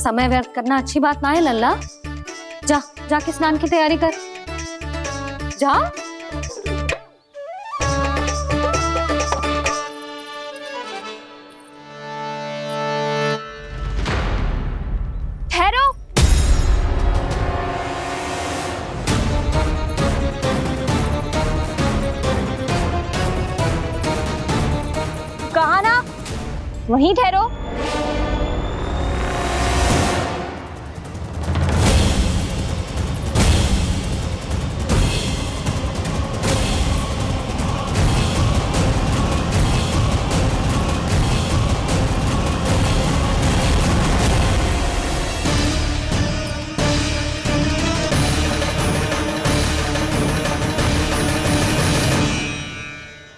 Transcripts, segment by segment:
समय व्यर्थ करना अच्छी बात ना है लल्ला। जा जाके स्नान की तैयारी कर, जा। ठहरो। कहा ना, वहीं ठहरो।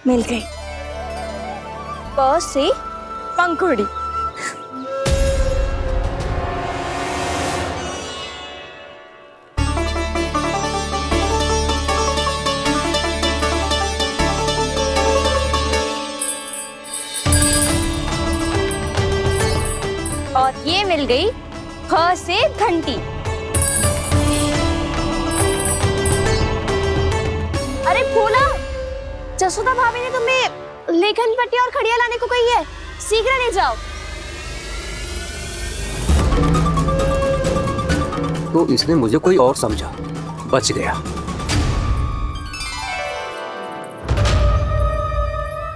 मिल गई। प से पंखुड़ी। और ये मिल गई ख से घंटी। अरे फूला, जसोदा भाभी ने तुम्हें लेखन पट्टी और खड़िया लाने को कही है, शीघ्र ले जाओ। तो इसने मुझे कोई और समझा, बच गया।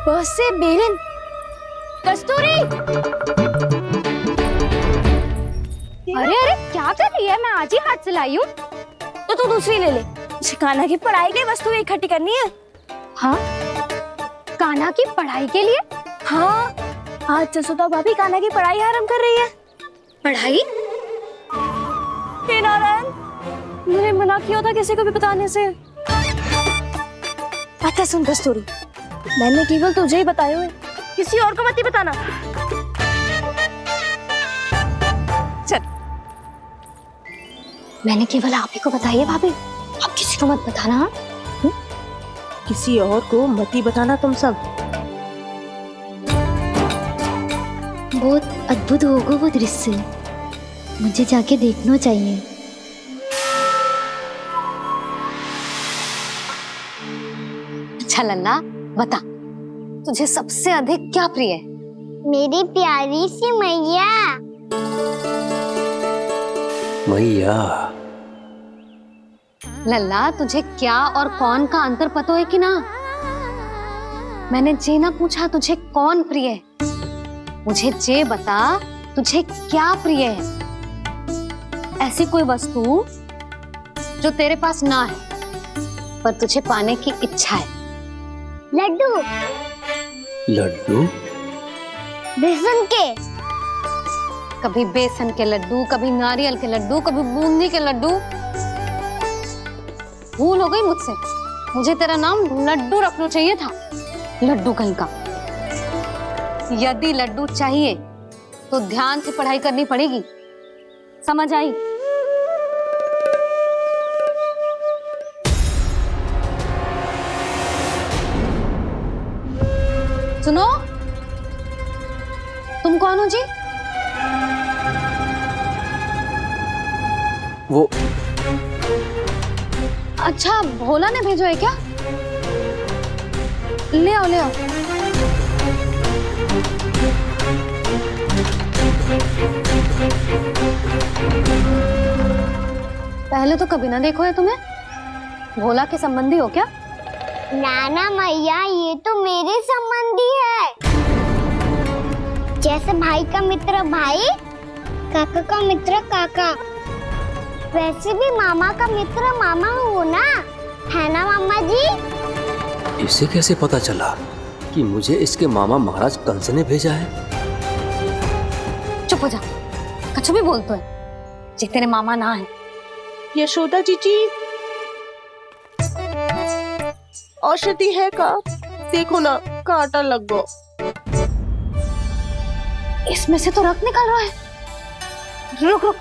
बस से बेलन। कस्तूरी, अरे अरे क्या कर रही है? मैं आज ही हाथ चलाई हूँ। तो तू दूसरी ले ले। कान्हा की पढ़ाई के लिए वस्तुएं इकट्ठी करनी है। हाँ, कान्हा की पढ़ाई के लिए? हाँ, आज जसोदा भाभी कान्हा की पढ़ाई आरंभ कर रही है। पढ़ाई? हे नारायण, मैंने मना किया था किसी को भी बताने से। अच्छा सुन कस्तूरी, मैंने केवल तुझे ही बताए हुए, किसी और को मत ही बताना। चल। मैंने केवल आप ही को बताई है भाभी, आप किसी को मत बताना। हाँ? किसी और को मत ही बताना तुम सब। बहुत अद्भुत होगा वो दृश्य, मुझे जाके देखना चाहिए। अच्छा लल्ला, बता, तुझे सबसे अधिक क्या प्रिय है? मेरी प्यारी सी मैया। मैया। लल्ला, तुझे क्या और कौन का अंतर पता है कि ना? मैंने जे ना पूछा तुझे कौन प्रिय है, मुझे जे बता तुझे क्या प्रिय है। ऐसी कोई वस्तु जो तेरे पास ना है पर तुझे पाने की इच्छा है। लड्डू। लड्डू? बेसन के। कभी बेसन के लड्डू, कभी नारियल के लड्डू, कभी बूंदी के लड्डू। भूल हो गई मुझसे, मुझे तेरा नाम लड्डू रखना चाहिए था। लड्डू कहीं का। यदि लड्डू चाहिए तो ध्यान से पढ़ाई करनी पड़ेगी, समझ आई? सुनो, तुम कौन हो जी? वो अच्छा, भोला ने भेजो है क्या? ले आओ ले आओ। पहले तो कभी ना देखो है तुम्हें। भोला के संबंधी हो क्या? नाना मैया, ये तो मेरे संबंधी है। जैसे भाई का मित्र भाई, काका का मित्र काका, वैसे भी मामा का मित्र मामा हो ना, है ना मामा जी? इसे कैसे पता चला कि मुझे इसके मामा महाराज कंस ने भेजा है? चुप हो जा, कछु भी बोलते है जे तेरे मामा ना है। यशोदा जीजी, औषधि है का? देखो ना, कांटा लग गो। इसमें से तो रक्त निकल रहा है। रुक रुक।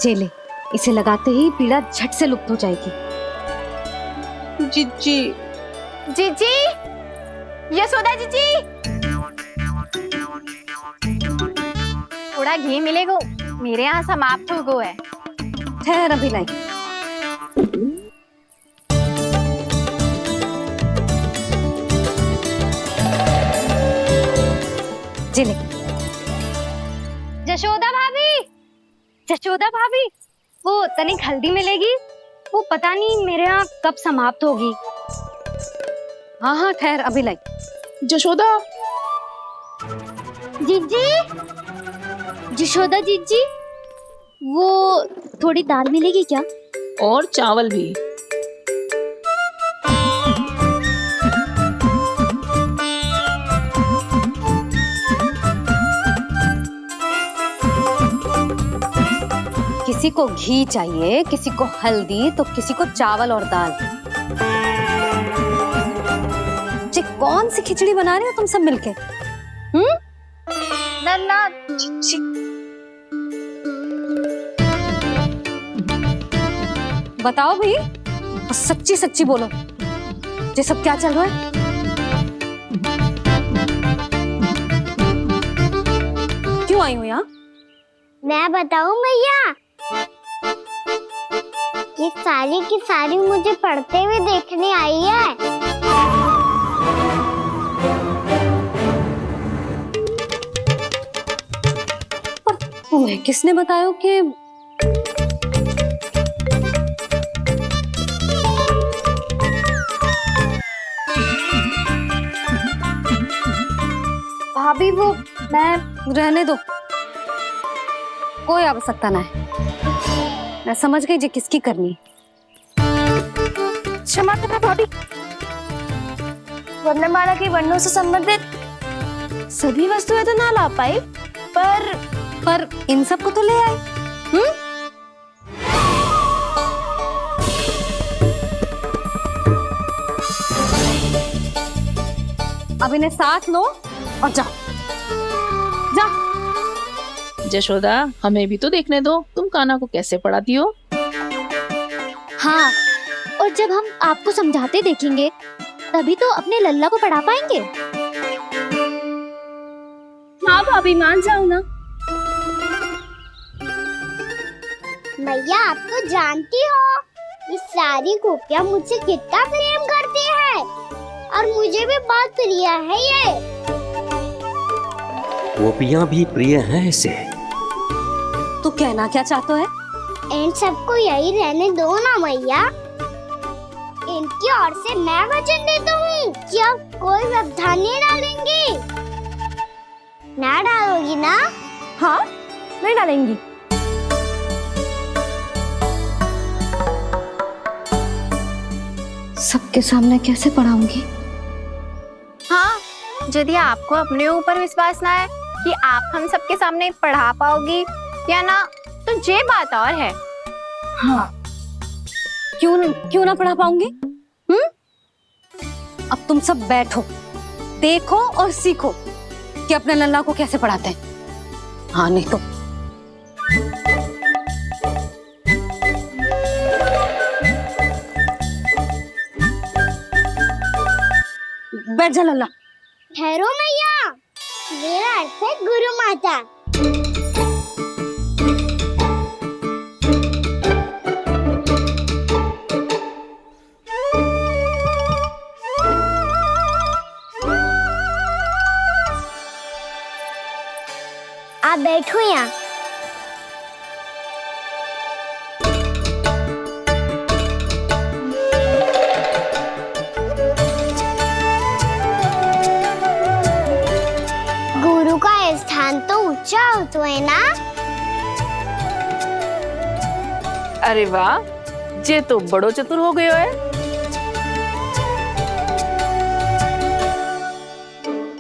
जेले, इसे लगाते ही पीड़ा झट से लुप्त हो जाएगी। जीजी, जीजी, यशोदा जीजी, थोड़ा घी मिलेगा, मेरे यहाँ समाप्त हो गया है। ठहर अभी लाई। जेले। जशोदा भाभी, जशोदा भाभी, वो तनिक हल्दी मिलेगी? वो पता नहीं मेरे यहाँ कब समाप्त होगी। हाँ हाँ ठहर अभी लाई। जशोदा, जीजी, जशोदा जीजी, वो थोड़ी दाल मिलेगी क्या? और चावल भी। किसी को घी चाहिए, किसी को हल्दी, तो किसी को चावल और दाल। जी कौन सी खिचड़ी बना रहे हो तुम सब मिलके? नन्ना, बताओ भाई, और सच्ची सच्ची बोलो, ये सब क्या चल रहा है? क्यों आई हो यहाँ? मैं बताऊं भैया, ये सारी की सारी मुझे पढ़ते हुए देखने आई है। पर तुम्हें किसने बताया कि भाभी वो मैं रहने दो, कोई आवश्यकता ना है। मैं समझ गई जी किसकी करनी। क्षमा करना भाभी, वर्णमाला के वर्णों से संबंधित सभी वस्तुएं तो ना ला पाई, पर इन सब को तो ले आए। अब इन्हें साथ लो और जाओ। जा। जशोदा, हमें भी तो देखने दो, तुम कान्हा को कैसे पढ़ाती हो। हाँ, और जब हम आपको समझाते देखेंगे तभी तो अपने लल्ला को पढ़ा पाएंगे। हाँ भाभी, मान जाओ ना। मैया, आप तो जानती हो ये सारी गोपियां मुझसे कितना प्रेम करती है, और मुझे भी बहुत प्रिय है ये। गोपियां भी प्रिय हैं इसे। तू कहना क्या चाहता है? इन सबको यही रहने दो ना मैया। इनकी ओर से मैं वचन देता हूँ कि आप कोई व्यवधान नहीं डालेंगी। ना डालोगी ना? हाँ, मैं डालेंगी। सबके सामने कैसे पढ़ाऊंगी? हाँ, यदि आपको अपने ऊपर विश्वास ना है कि आप हम सबके सामने पढ़ा पाओगी या ना, तो ये बात और है। हाँ, क्यों ना पढ़ा पाऊंगी? अब तुम सब बैठो, देखो और सीखो कि अपने लल्ला को कैसे पढ़ाते हैं। हाँ नहीं तो बैठ जा लल्ला। ठहरो मैया, मेरा अर्थ है गुरु माता। आप बैठो यहाँ। गुरु का स्थान तो ऊंचा होता है ना? अरे वाह, जे तो बड़ो चतुर हो गयो है।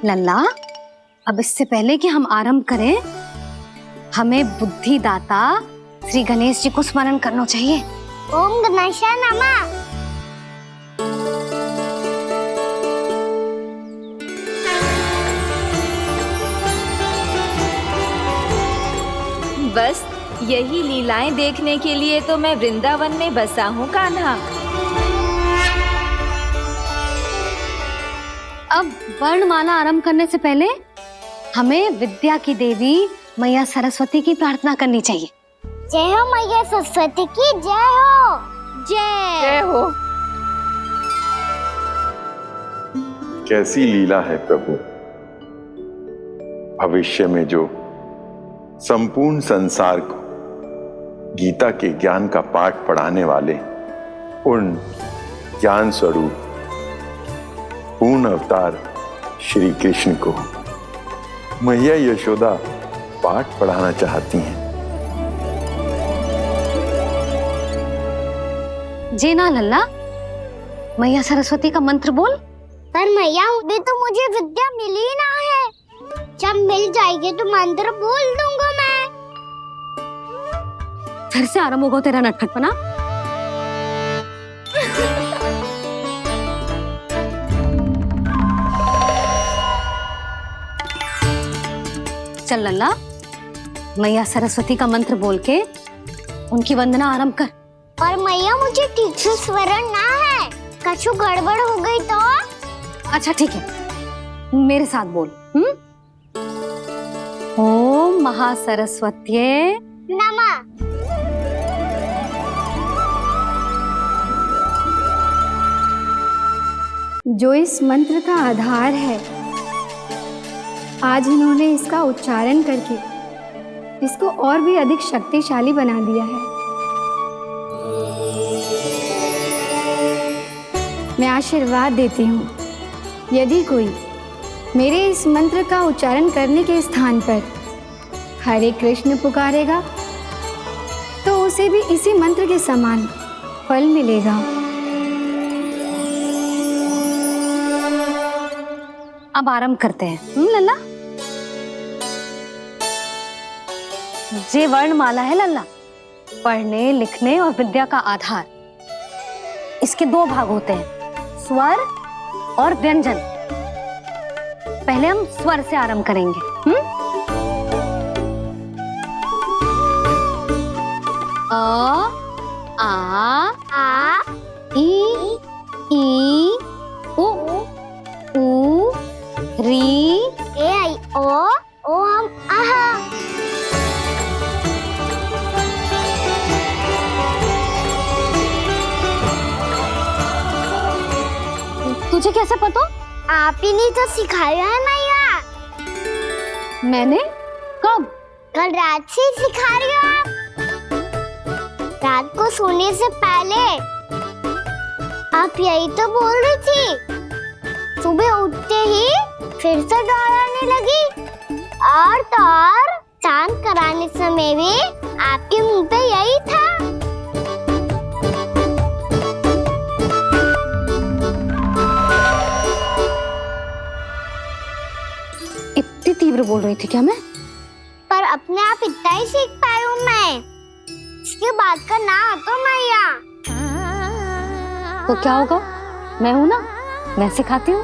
लल्ला, अब इससे पहले कि हम आरंभ करें, हमें बुद्धिदाता श्री गणेश जी को स्मरण करना चाहिए। ओम गणेशाय नमः। बस यही लीलाएं देखने के लिए तो मैं वृंदावन में बसा हूँ कान्हा। अब वर्णमाला आरंभ करने से पहले हमें विद्या की देवी मैया सरस्वती की प्रार्थना करनी चाहिए। जय हो मैया सरस्वती की जय हो। जय हो। कैसी लीला है प्रभु, भविष्य में जो संपूर्ण संसार को गीता के ज्ञान का पाठ पढ़ाने वाले उन ज्ञान स्वरूप पूर्ण अवतार श्री कृष्ण को मैया यशोदा पाठ पढ़ाना चाहती हैं। जेना लल्ला, मैया सरस्वती का मंत्र बोल। पर मैया अभी तो मुझे विद्या मिली ना है, जब मिल जाएगी तो मंत्र बोल दूंगा मैं। फिर से आरंभ होगा तेरा नटखटपना। चल लल्ला, मैया सरस्वती का मंत्र बोल के उनकी वंदना आरंभ कर। पर मैया मुझे ठीक से स्मरण ना है, कछु गड़बड़ हो गई तो? अच्छा ठीक है, मेरे साथ बोल। ओम महासरस्वत्ये नमः। जो इस मंत्र का आधार है, आज इन्होंने इसका उच्चारण करके इसको और भी अधिक शक्तिशाली बना दिया है। मैं आशीर्वाद देती हूँ, यदि कोई मेरे इस मंत्र का उच्चारण करने के स्थान पर हरे कृष्ण पुकारेगा तो उसे भी इसी मंत्र के समान फल मिलेगा। अब आरंभ करते हैं। लल्ला, जे वर्णमाला है लल्ला, पढ़ने लिखने और विद्या का आधार। इसके दो भाग होते हैं, स्वर और व्यंजन। पहले हम स्वर से आरंभ करेंगे। अ, आ, ई, उ, री, ए आई ओ हम आहा। तुझे कैसे पता? आप ही ने तो सिखाया है मैया। मैंने? कब? कल रात से सिखा रही हो आप। रात को सोने से पहले आप यही तो बोल रही थी। सुबह उठते ही फिर से दोहराने लगी, और तो और चांद कराने समय भी आपके मुंह पे यही था। इतनी तीव्र बोल रही थी क्या मैं? पर अपने आप इतना ही सीख पाई हूँ मैं। इसके बाद का ना तो मैया। तो क्या होगा? मैं हूं ना, मैं सिखाती हूँ।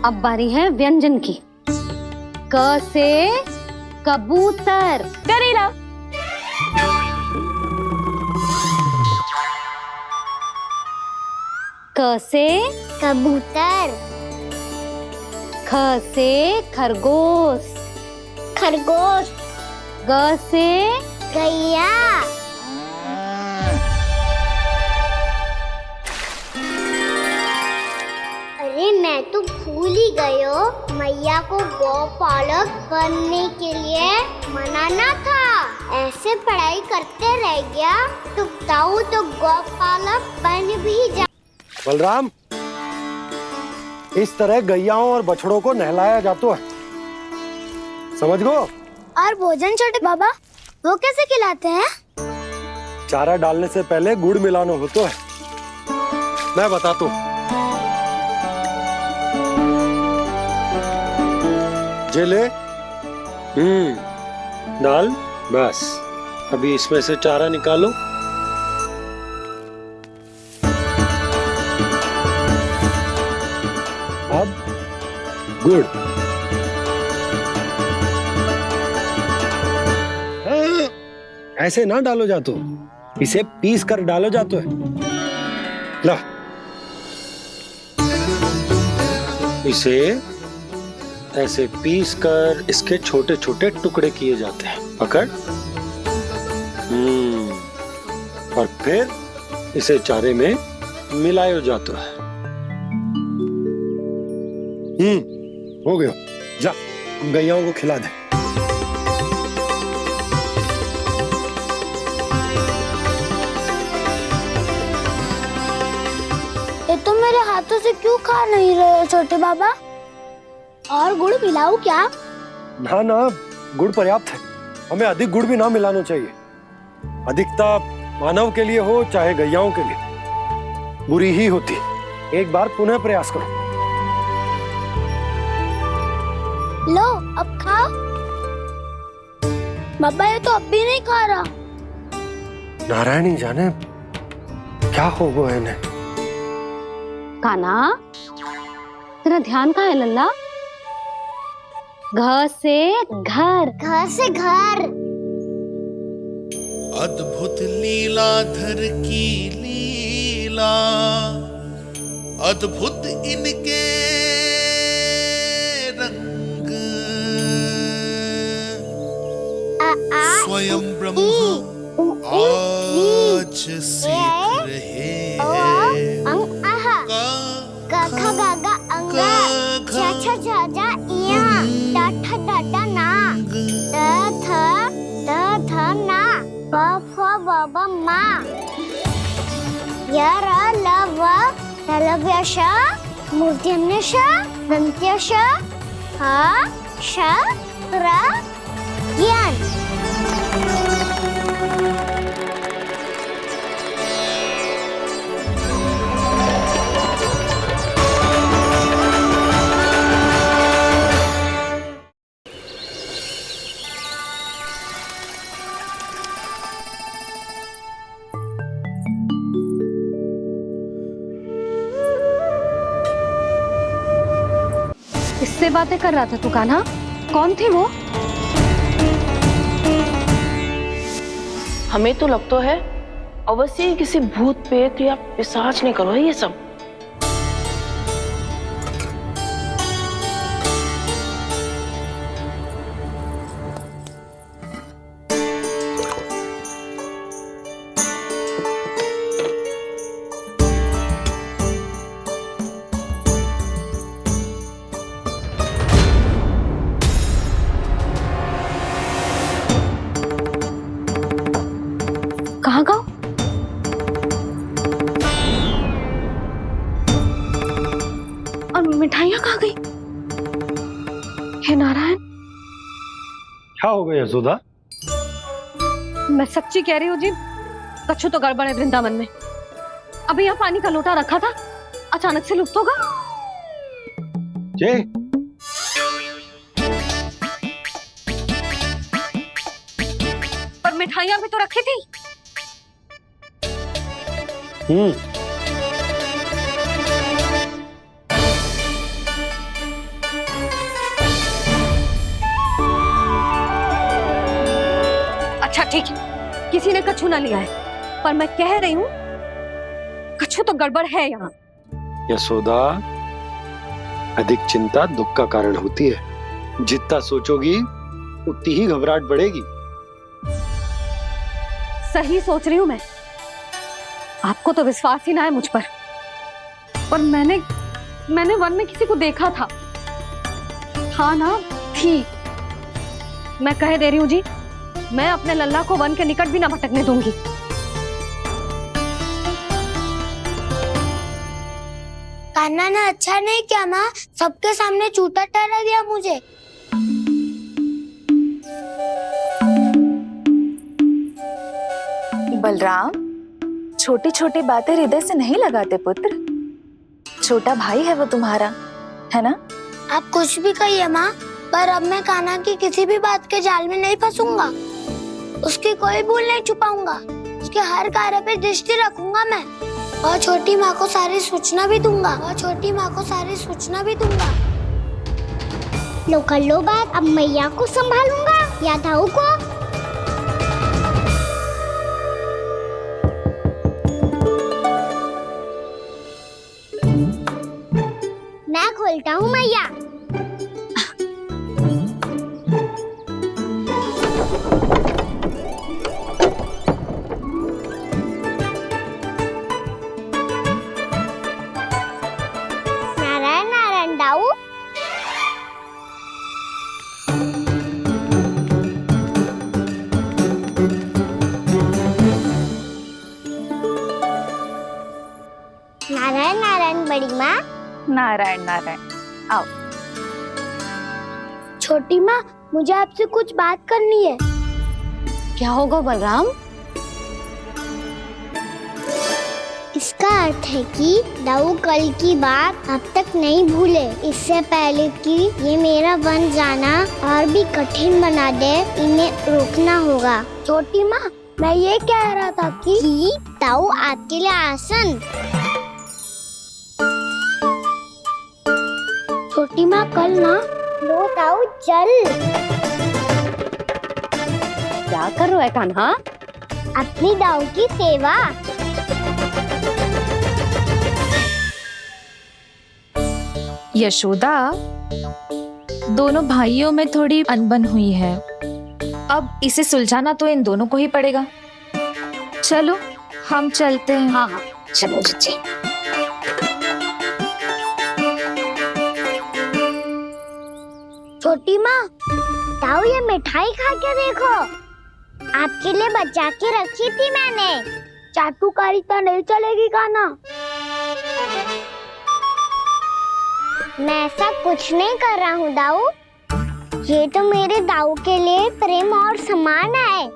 अब बारी है व्यंजन की। क से कबूतर। करेला। क से कबूतर। ख से खरगोश। खरगोश। ग से गैया। अरे मैं तो भूल ही गई हो, मैया को गौपालक बनने के लिए मनाना था। ऐसे पढ़ाई करते रह गया तो ताऊ तो गौपालक बन भी जा। बलराम, इस तरह गैयाओं और बछड़ों को नहलाया जाता है, समझ गो? और भोजन छोटे बाबा, वो कैसे खिलाते हैं? चारा डालने से पहले गुड़ मिलाना होता है। मैं बताता हूँ। जे ले, डाल, बस। अभी इसमें से चारा निकालो। अब गुड़। ऐसे ना डालो जातो, इसे पीस कर डालो जातो है। ला, इसे ऐसे पीस कर इसके छोटे छोटे टुकड़े किए जाते हैं। पकड़। और फिर इसे चारे में मिलायो जाता है। हो गया। जा, गैयाओं को खिला दे। ये तो मेरे हाथों से क्यों खा नहीं रहे हो छोटे बाबा? और गुड़ मिलाऊं क्या? ना ना, गुड़ पर्याप्त है। हमें अधिक गुड़ भी ना मिलाना चाहिए। अधिकता मानव के लिए हो चाहे गैयाओं के लिए बुरी ही होती। एक बार पुनः प्रयास करो। लो, अब खाओ। बाबा ये तो अब भी नहीं खा रहा। नारायणी जाने क्या हो गया इन्हें। कान्हा, तेरा ध्यान कहाँ है लल्ला? घर से घर, घर से घर। अद्भुत लीलाधर की लीला, अद्भुत इनके रंग, स्वयं ब्रह्मा आज सीख रहे हैं। गागा गागा अंगा, छा छा जा इया, डाठा डाटा ना, ध ना, फ बाबा मा, यारा लव लव्यश, मूर्तिन्यश, दंत्यश, हा श त्र ज्ञान। इससे बातें कर रहा था तू कान्हा? कौन थी वो? हमें तो लगता है अवश्य किसी भूत प्रेत या पिशाच ने करो है ये सब। कहाँ गया? और मिठाइयाँ कहाँ गई? हे नारायण, क्या हो गया यशोदा? मैं सच्ची कह रही हूँ जी, कछु तो गड़बड़ है वृंदावन में। अभी यहाँ पानी का लोटा रखा था, अचानक से लुप्त होगा। जय, पर मिठाइयाँ भी तो रखी थी। अच्छा ठीक है, किसी ने कछु ना लिया है, पर मैं कह रही हूँ कछु तो गड़बड़ है यहाँ। यशोदा, अधिक चिंता दुख का कारण होती है। जितना सोचोगी उतनी ही घबराहट बढ़ेगी। सही सोच रही हूँ मैं। आपको तो विश्वास ही ना है मुझ पर मैंने वन में किसी को देखा था। हाँ ना, थी। मैं कह दे रही हूँ जी, मैं अपने लल्ला को वन के निकट भी ना भटकने दूंगी। कान्हा ने अच्छा नहीं किया माँ, सबके सामने झूठा ठहरा दिया मुझे। बलराम, छोटी छोटी बातें हृदय से नहीं लगाते पुत्र। छोटा भाई है वो तुम्हारा, है ना? आप कुछ भी कहिए माँ, पर अब मैं कान्हा की किसी भी बात के जाल में नहीं फंसूंगा। उसकी कोई भूल नहीं छुपाऊंगा। उसके हर कार्य पे दृष्टि रखूंगा मैं, और छोटी माँ को सारी सूचना भी दूंगा। लो कर लो बात, अब मैया को संभालूंगा या दाऊ को। बोलता हूँ मैया। नारायण नारायण दाऊ। नारायण नारायण बड़ी माँ। नारायण नारायण। आओ। छोटी माँ, मुझे आपसे कुछ बात करनी है। क्या होगा बलराम? इसका अर्थ है कि दाऊ कल की बात अब तक नहीं भूले। इससे पहले कि ये मेरा बन जाना और भी कठिन बना दे, इन्हें रोकना होगा। छोटी माँ, मैं ये कह रहा था कि दाऊ आपके लिए आसन। छोटी माँ, कल ना लो दाऊ चल। क्या कर रहा है कान्हा? अपनी दाऊ की सेवा। यशोदा, दोनों भाइयों में थोड़ी अनबन हुई है। अब इसे सुलझाना तो इन दोनों को ही पड़ेगा। चलो हम चलते हैं। हाँ हाँ, चलो जी। छोटी माँ, दाऊ ये मिठाई खा के देखो। आपके लिए बचा के रखी थी मैंने। चाटुकारी तो नहीं चलेगी कान्हा। मैं ऐसा कुछ नहीं कर रहा हूँ दाऊ। ये तो मेरे दाऊ के लिए प्रेम और सम्मान है।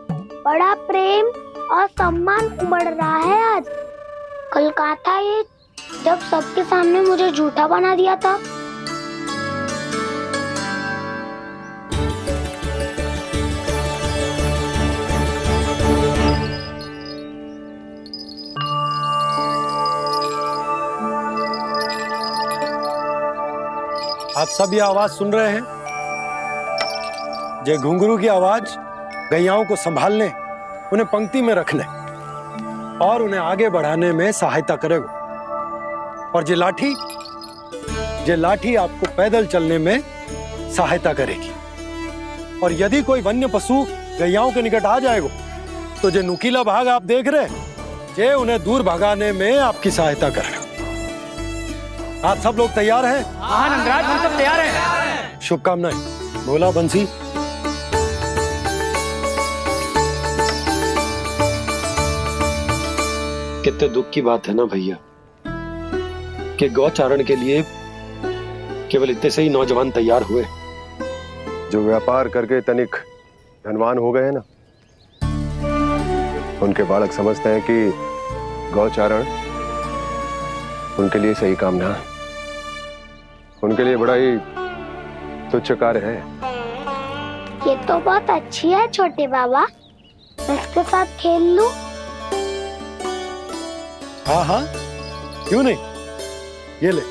बड़ा प्रेम और सम्मान उमड़ रहा है आज। कल कहा था ये, जब सबके सामने मुझे झूठा बना दिया था। आप सब ये आवाज सुन रहे हैं? ये घुंघरू की आवाज गैयाओं को संभालने, उन्हें पंक्ति में रखने और उन्हें आगे बढ़ाने में सहायता करेगा। और ये लाठी आपको पैदल चलने में सहायता करेगी। और यदि कोई वन्य पशु गैयाओं के निकट आ जाएगा तो जो नुकीला भाग आप देख रहे हैं, ये उन्हें दूर भगाने में आपकी सहायता करेगा। आप सब लोग तैयार हैं? हाँ नंदराज, हम सब तैयार हैं। शुभकामनाएं। बोला बंसी। कितने दुख की बात है ना भैया कि गौचारण के लिए केवल इतने से ही नौजवान तैयार हुए। जो व्यापार करके तनिक धनवान हो गए ना, उनके बालक समझते हैं कि गौचारण उनके लिए सही काम ना है। उनके लिए बड़ा ही तुच्छ कार्य है। ये तो बहुत अच्छी है छोटे बाबा, इसके साथ खेल लूं? हाँ हाँ, क्यों नहीं। ये ले।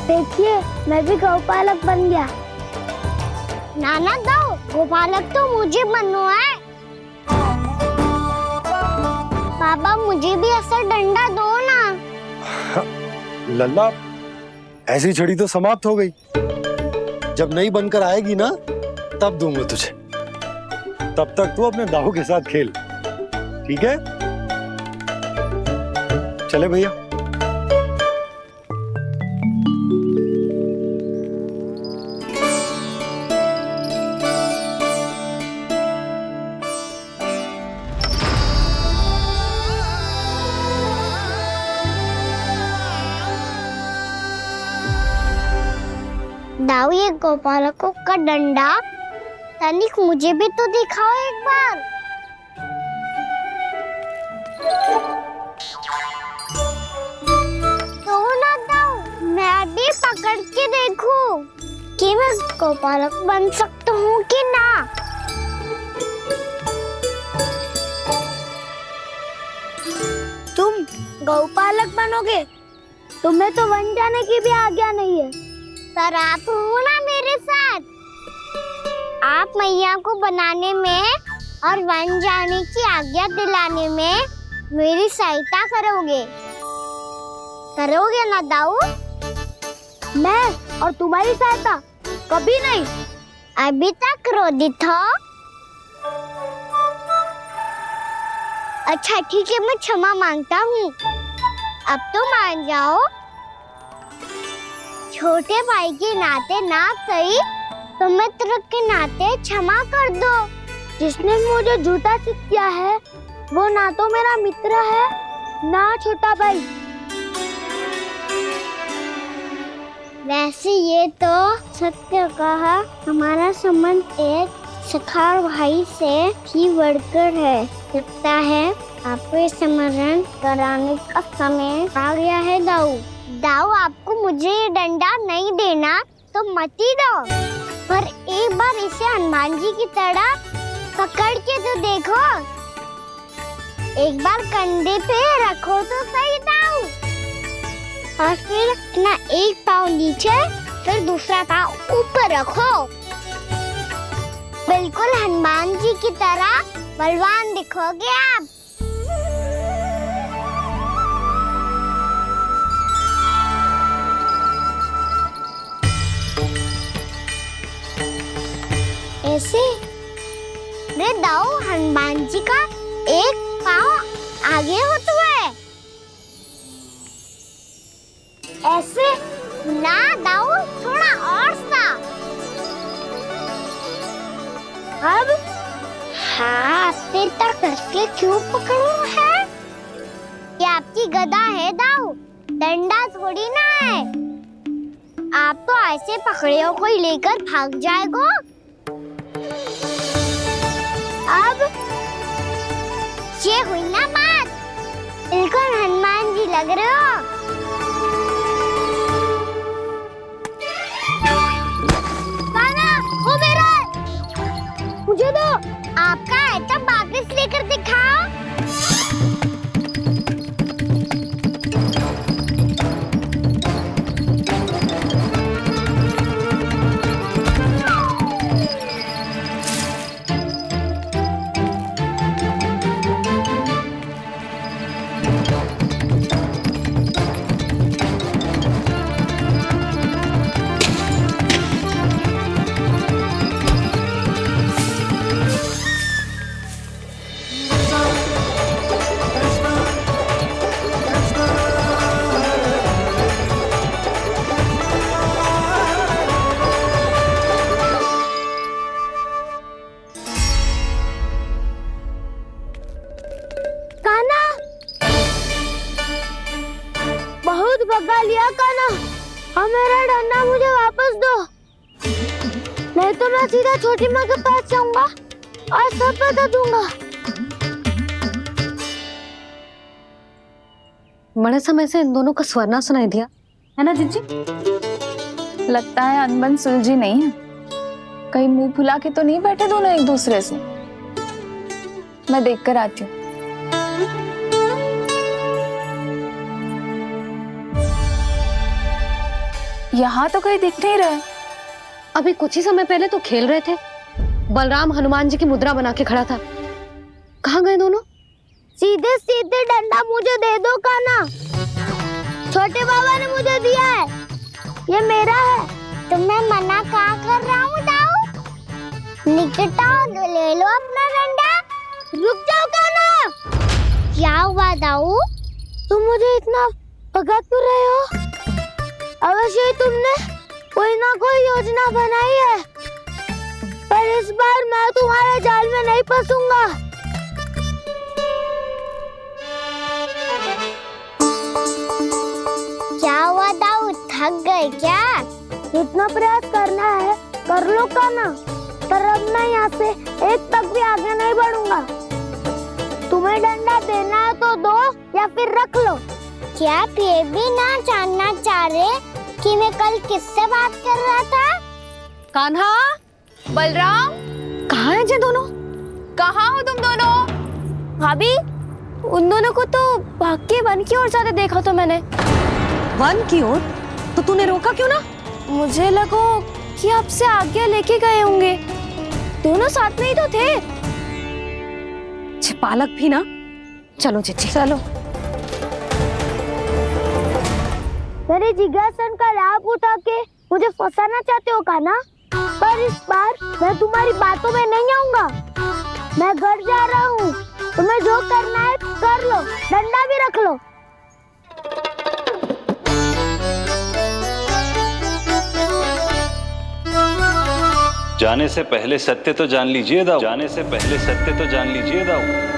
देखिए, मैं भी गौपालक बन गया। नाना दाऊ, गौपालक तो मुझे बनना है। बाबा, मुझे भी ऐसा डंडा दो ना। लल्ला, ऐसी छड़ी तो समाप्त हो गई। जब नई बनकर आएगी ना, तब दूंगा तुझे। तब तक तू अपने दाऊ के साथ खेल, ठीक है? चले भैया। दाऊ, ये गोपालकों का डंडा तनिक मुझे भी तो दिखाओ एक बार। तो ना दाऊ, मैं भी पकड़ के देखूं कि मैं गोपालक बन सकता हूँ कि ना। तुम गौपालक बनोगे? तुम्हें तो वन जाने की भी आज्ञा नहीं है। पर आप हो ना मेरे साथ। आप मैया को बनाने में और वन जाने की आज्ञा दिलाने में मेरी सहायता करोगे। करोगे ना दाऊ? मैं और तुम्हारी सहायता कभी नहीं। अभी तक क्रोधित हो? अच्छा ठीक है, मैं क्षमा मांगता हूँ। अब तो मान जाओ। छोटे भाई के नाते ना सही तो मित्र के नाते क्षमा कर दो। जिसने मुझे झूठा सिखाया है वो ना तो मेरा मित्र है ना छोटा भाई। वैसे ये तो सत्य कहा, हमारा संबंध एक सखा भाई से भी बढ़कर है। लगता है आपको स्मरण कराने का समय आ गया है दाऊ। दाऊ आपको मुझे ये डंडा नहीं देना तो मत ही दो, पर एक बार इसे हनुमान जी की तरह पकड़ के तो देखो। एक बार कंधे पे रखो तो सही दाऊ, और फिर अपना एक पाँव नीचे फिर दूसरा पाँव ऊपर रखो। बिल्कुल हनुमान जी की तरह बलवान दिखोगे आप। ऐसे रे दाऊ, हनुमान जी का एक पाँव आगे होता है। ऐसे ना दाऊ, थोड़ा और सा। अब हाथ पे तक करके क्यों पकड़ू है? ये आपकी गदा है दाऊ, डंडा थोड़ी ना है। आप तो ऐसे पकड़े हो कोई लेकर भाग जाएगा। अब ये हुई ना बात, बिल्कुल हनुमान जी लग रहे हो। कान्हा, वो मेरा है। मुझे दो। आपका आइटम वापस लेकर दिखाओ। बहुत भगा लिया कान्हा, अब मेरा डंडा मुझे वापस दो, नहीं तो मैं सीधा छोटी माँ के पास जाऊंगा और सब बता दूंगा। बड़े समय से इन दोनों का स्वर ना सुनाई दिया, है ना जीजी? लगता है अनबन सुलझी नहीं है। कहीं मुंह फुला के तो नहीं बैठे दोनों एक दूसरे से। मैं देख कर आती हूँ। यहाँ तो कहीं दिख नहीं रहा। अभी कुछ ही समय पहले तो खेल रहे थे। बलराम हनुमान जी की मुद्रा बना के खड़ा था। कहाँ गए दोनों? सीधे सीधे डंडा मुझे दे दो कान्हा, छोटे बाबा ने मुझे दिया है, ये मेरा है। तो मैं मना कहाँ कर रहा हूँ दाऊ? निकट आओ, ले लो अपना डंडा। रुक जाओ कान्हा। क्या हुआ दाऊ? तुम मुझे इतना भगा क्यों रहे हो? अवश्य तुमने कोई ना कोई योजना बनाई है, पर इस बार मैं तुम्हारे जाल में नहीं फंसूंगा। क्या हुआ दाऊ, थक गए क्या? जितना प्रयास करना है कर लो कान्हा, पर अब मैं यहाँ से एक तक भी आगे नहीं बढ़ूंगा। तुम्हें डंडा देना है तो दो या फिर रख लो। क्या आप ये भी ना जानना चाह रहे कि मैं कल किससे बात कर रहा था? कान्हा, बलराम, कहाँ हैं ये दोनों? कहाँ हो तुम दोनों? भाभी, उन दोनों को तो भाग के वन की ओर जाते देखा तो मैंने। वन की ओर? तो तूने रोका क्यों ना? मुझे लगा कि आपसे आज्ञा लेके गए होंगे। दोनों साथ में ही तो थे। पालक भी ना। चलो जीजी, चलो। मेरे जिज्ञासन का लाभ उठा के मुझे फंसाना चाहते हो का ना? पर इस बार मैं तुम्हारी बातों में नहीं आऊंगा। मैं घर जा रहा हूँ, तुम्हें जो करना है कर लो, डंडा भी रख लो। जाने से पहले सत्य तो जान लीजिए दाऊ, जाने से पहले सत्य तो जान लीजिए दाऊ।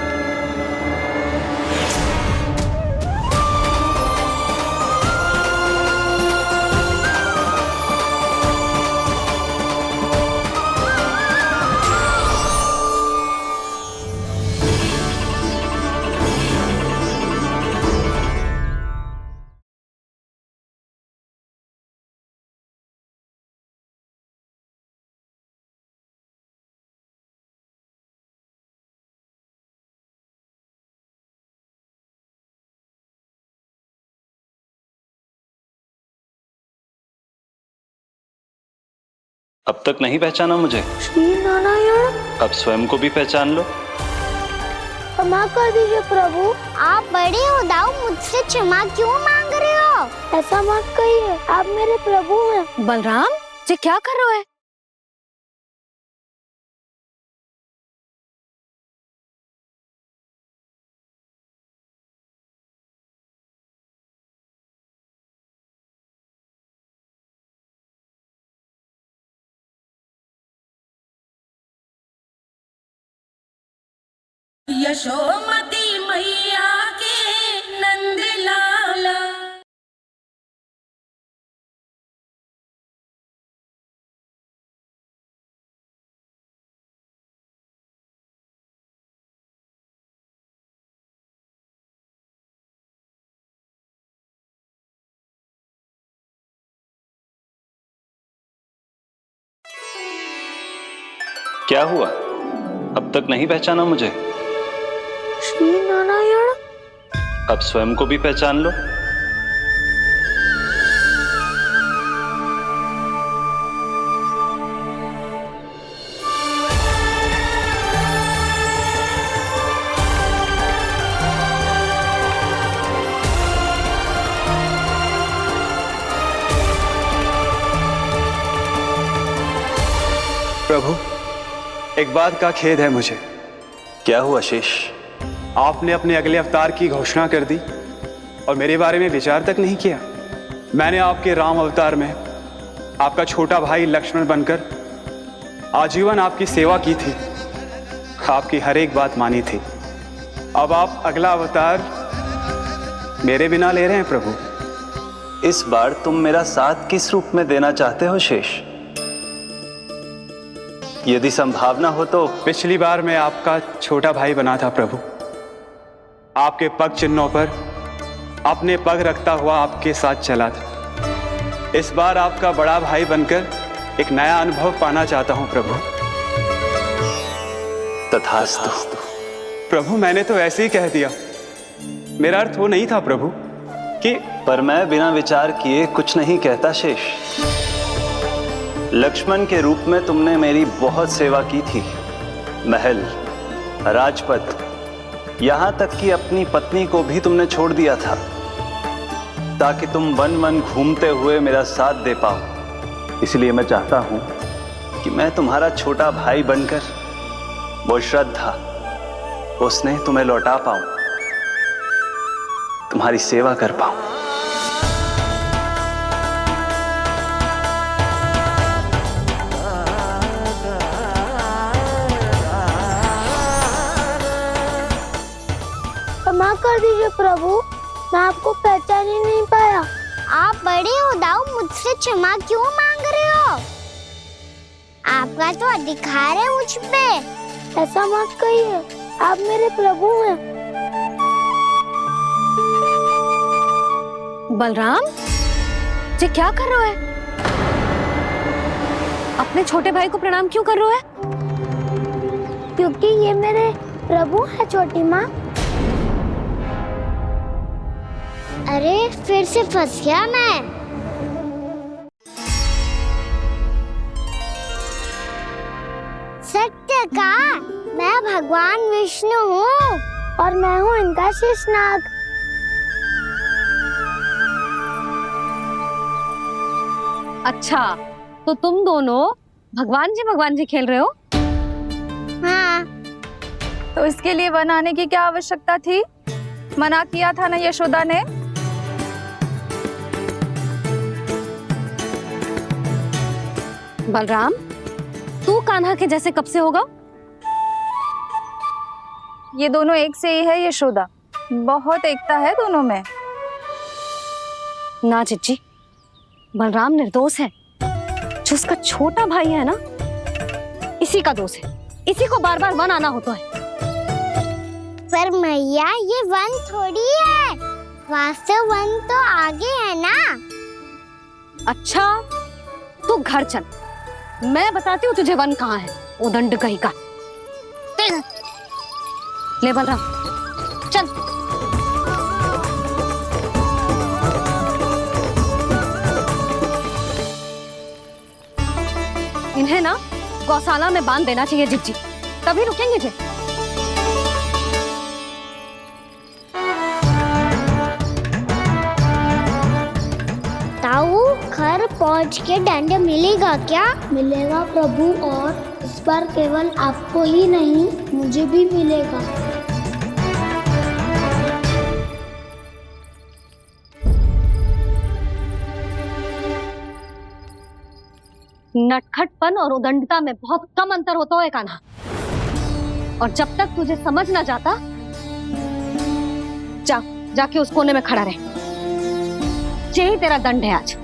अब तक नहीं पहचाना मुझे? श्री नारायण। अब स्वयं को भी पहचान लो। क्षमा कर दीजिए प्रभु। आप बड़े हो दाऊ, मुझसे क्षमा क्यों मांग रहे हो? ऐसा मत कहिए, आप मेरे प्रभु हैं। बलराम, ये क्या कर रहे हो? यशोमती मैया के नंद लाला। क्या हुआ? अब तक नहीं पहचाना मुझे? श्री नारायण। अब स्वयं को भी पहचान लो। प्रभु, एक बात का खेद है मुझे। क्या हुआ शेष? आपने अपने अगले अवतार की घोषणा कर दी और मेरे बारे में विचार तक नहीं किया। मैंने आपके राम अवतार में आपका छोटा भाई लक्ष्मण बनकर आजीवन आपकी सेवा की थी, आपकी हर एक बात मानी थी। अब आप अगला अवतार मेरे बिना ले रहे हैं प्रभु। इस बार तुम मेरा साथ किस रूप में देना चाहते हो शेष? यदि संभावना हो तो। पिछली बार मैं आपका छोटा भाई बना था प्रभु, आपके पग चिन्हों पर अपने पग रखता हुआ आपके साथ चला था। इस बार आपका बड़ा भाई बनकर एक नया अनुभव पाना चाहता हूं प्रभु। तथास्तु। प्रभु, मैंने तो ऐसे ही कह दिया, मेरा अर्थ वो नहीं था प्रभु कि। पर मैं बिना विचार किए कुछ नहीं कहता शेष। लक्ष्मण के रूप में तुमने मेरी बहुत सेवा की थी। महल, राजपथ, यहां तक कि अपनी पत्नी को भी तुमने छोड़ दिया था ताकि तुम वन वन घूमते हुए मेरा साथ दे पाओ। इसलिए मैं चाहता हूं कि मैं तुम्हारा छोटा भाई बनकर वो श्रद्धा, वो स्नेह तुम्हें लौटा पाऊं, तुम्हारी सेवा कर पाऊं। क्षमा कर दीजिए प्रभु, मैं आपको पहचान ही नहीं पाया। आप बड़े हो दाऊ, मुझसे क्षमा क्यों मांग रहे हो? आपका तो अधिकार है मुझ पे। ऐसा मत कहिए, आप मेरे प्रभु हैं। बलराम, ये क्या कर रहे हो? अपने छोटे भाई को प्रणाम क्यों कर रहे हो? क्योंकि ये मेरे प्रभु है छोटी माँ। अरे फिर से फंस गया मैं। सत्य का, मैं भगवान विष्णु हूँ और मैं हूँ इनका शेषनाग। अच्छा, तो तुम दोनों भगवान जी खेल रहे हो? हाँ। तो इसके लिए वन आने की क्या आवश्यकता थी? मना किया था ना यशोदा ने। बलराम, तू कान्हा के जैसे कब से होगा? ये दोनों एक से ही है यशोदा, बहुत एकता है दोनों में। ना चिच्ची, बलराम निर्दोष है। जो उसका छोटा भाई है ना, इसी का दोष है। इसी को बार बार वन आना होता है। पर मैया, ये वन थोड़ी है, वास्तव वन तो आगे है ना। अच्छा, तू घर चल, मैं बताती हूँ तुझे वन कहाँ है। उदंड कहीं का। ले बलराम, चल। इन्हें ना गौशाला में बांध देना चाहिए जिज्जी, तभी रुकेंगे जे। ताऊ, घर पहुंच के दंड मिलेगा क्या? मिलेगा प्रभु, और इस बार केवल आपको ही नहीं, मुझे भी मिलेगा। नटखटपन और उदंडता में बहुत कम अंतर होता है कान्हा, और जब तक तुझे समझ ना जाता, जाके उस कोने में खड़ा रहे। यही तेरा दंड है आज।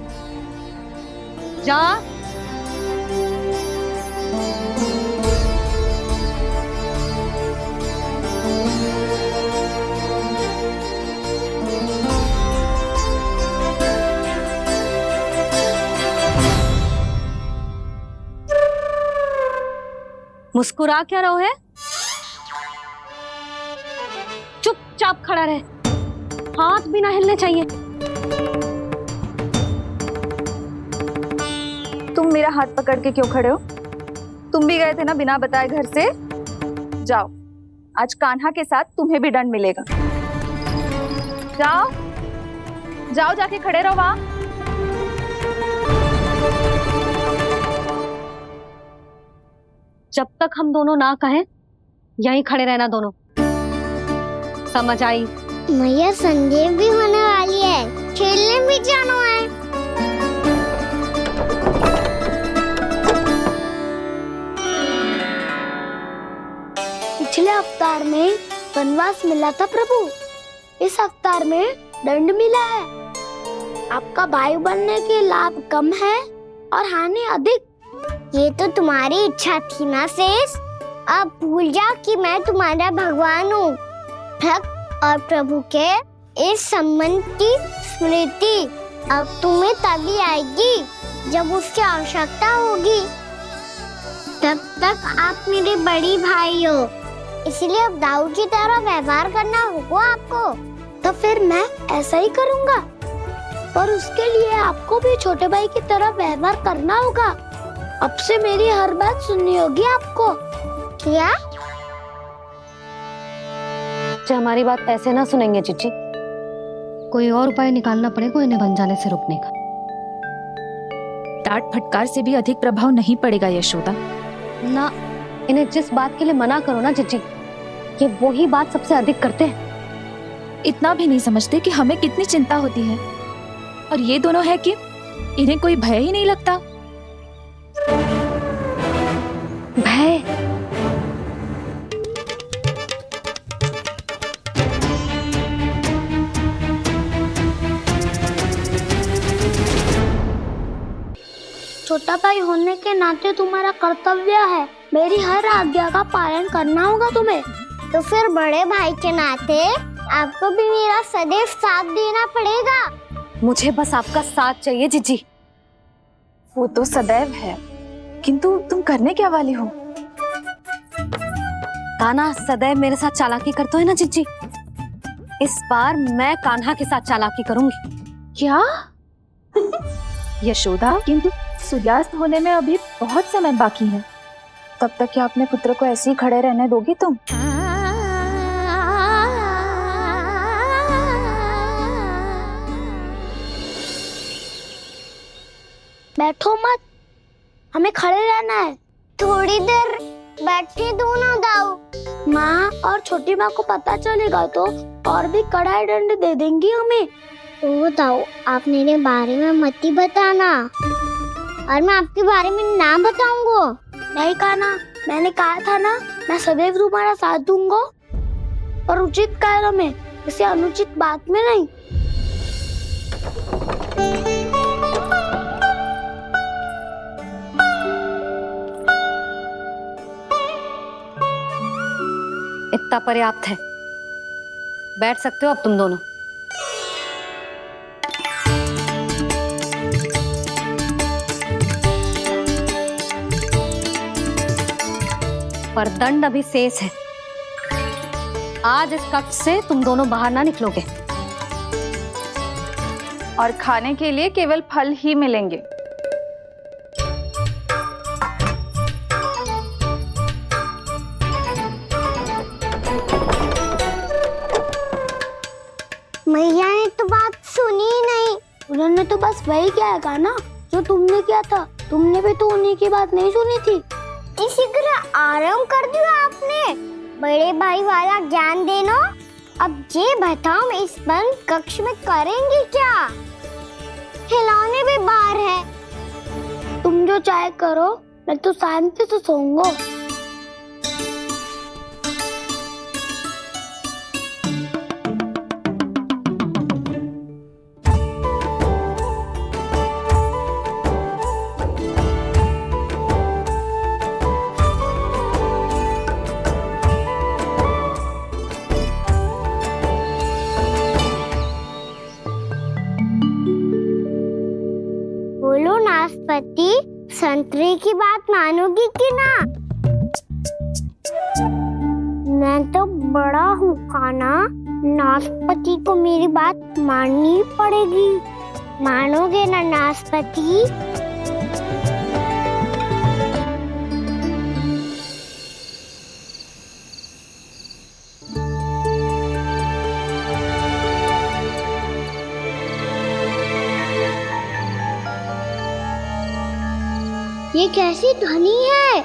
जा। मुस्कुरा क्या रहो है? चुपचाप खड़ा रहे, हाथ भी ना हिलने चाहिए। तुम मेरा हाथ पकड़ के क्यों खड़े हो? तुम भी गए थे ना बिना बताए घर से। जाओ, आज कान्हा के साथ तुम्हें भी दंड मिलेगा। जाओ जाओ, जाके खड़े रहो वहां। जब तक हम दोनों ना कहें, यहीं खड़े रहना दोनों। समझ आई? मैया, संध्या भी होने वाली है, खेलने भी जाना है। पिछले अवतार में वनवास मिला था प्रभु, इस अवतार में दंड मिला है। आपका भाई बनने के लाभ कम है और हानि अधिक। ये तो तुम्हारी इच्छा थी ना शेष। अब भूल जाओ कि मैं तुम्हारा भगवान हूँ। भक्त और प्रभु के इस संबंध की स्मृति अब तुम्हें तभी आएगी जब उसकी आवश्यकता होगी। तब तक आप मेरे बड़ी भाई हो, इसलिए अब दाऊ की तरह व्यवहार करना होगा आपको। तो फिर मैं ऐसा ही करूँगा, पर उसके लिए आपको भी छोटे भाई की तरह व्यवहार करना होगा। अब से मेरी हर बात सुननी होगी आपको। क्या? जो हमारी बात ऐसे ना सुनेंगे चिच्ची, कोई और उपाय निकालना पड़ेगा इन्हें बन जाने से रुकने का। डांट फटकार से भी अधिक प्रभाव नहीं पड़ेगा यशोदा। ना, इन्हें जिस बात के लिए मना करो ना चिच्ची, ये वही बात सबसे अधिक करते हैं। इतना भी नहीं समझते कि हमें कितनी चिंता होती है, और ये दोनों है कि इन्हें कोई भय ही नहीं लगता। भय? छोटा भाई होने के नाते तुम्हारा कर्तव्य है, मेरी हर आज्ञा का पालन करना होगा तुम्हें। तो फिर बड़े भाई के नाते आपको भी मेरा सदैव साथ देना पड़ेगा। मुझे बस आपका साथ चाहिए जिज्जी। वो तो सदैव है, किंतु तुम करने क्या वाली हो? कान्हा सदैव मेरे साथ चालाकी करते है ना जिज्जी। इस बार मैं कान्हा के साथ चालाकी करूंगी। क्या? यशोदा, किंतु सूर्यास्त होने में अभी बहुत समय बाकी है। तब तक क्या अपने पुत्र को ऐसे ही खड़े रहने दोगी तुम? बैठो मत, हमें खड़े रहना है। थोड़ी देर बैठे दो ना दाऊ। माँ और छोटी माँ को पता चलेगा तो और भी कड़ा दंड दे देंगी हमें। ओ दाऊ, आप मेरे बारे में मत ही बताना, और मैं आपके बारे में ना बताऊंगा। नहीं कहा ना, मैंने कहा था ना, मैं सदैव तुम्हारा साथ दूंगा और उचित कार्य में, किसी अनुचित बात में नहीं। इतना पर्याप्त है, बैठ सकते हो अब तुम दोनों। पर दंड अभी शेष है। आज इस कक्ष से तुम दोनों बाहर ना निकलोगे, और खाने के लिए केवल फल ही मिलेंगे। मैया ने तो बात सुनी ही नहीं। उन्होंने तो बस वही कहा ना जो तुमने किया था। तुमने भी तो उन्हीं की बात नहीं सुनी थी। इसी तरह आराम कर दिया आपने। बड़े भाई वाला ज्ञान देना। अब ये बताओ, इस बंद कक्ष में करेंगे क्या? खिलौने भी बाहर है। तुम जो चाहे करो, मैं तो शांति से सोऊंगा। बोलो नाशपाती, संतरे की बात मानोगी कि ना? मैं तो बड़ा हूँ काना, नाशपाती को मेरी बात माननी पड़ेगी। मानोगे ना नाशपाती? ये कैसी ध्वनि है?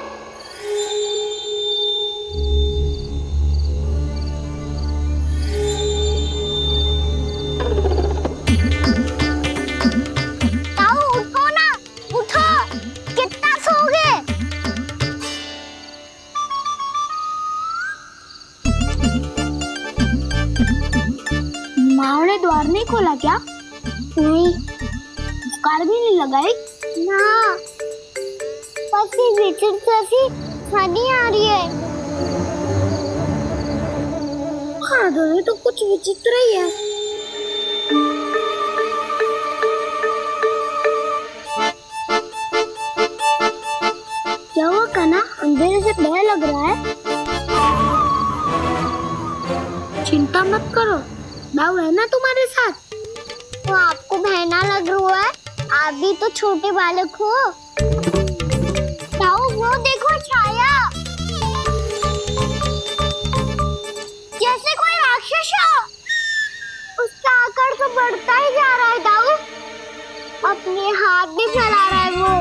ताऊ उठो ना, उठो। कितना सोओगे? माँ ने द्वार नहीं खोला क्या? नहीं। कार भी नहीं लगाई? ना, जैसी ध्वनि आ रही है। हाँ, ध्वनि तो कुछ विचित्र ही है। क्या हुआ कान्हा? अंधेरे से डर लग रहा है। चिंता मत करो, दाऊ है ना तुम्हारे साथ। तो आपको बहना लग रहा है? आप भी तो छोटे बालक हो। वो देखो छाया, जैसे कोई राक्षस हो। उसका आकार तो बढ़ता ही जा रहा है दाऊ। अपने हाथ भी फैला रहा है वो।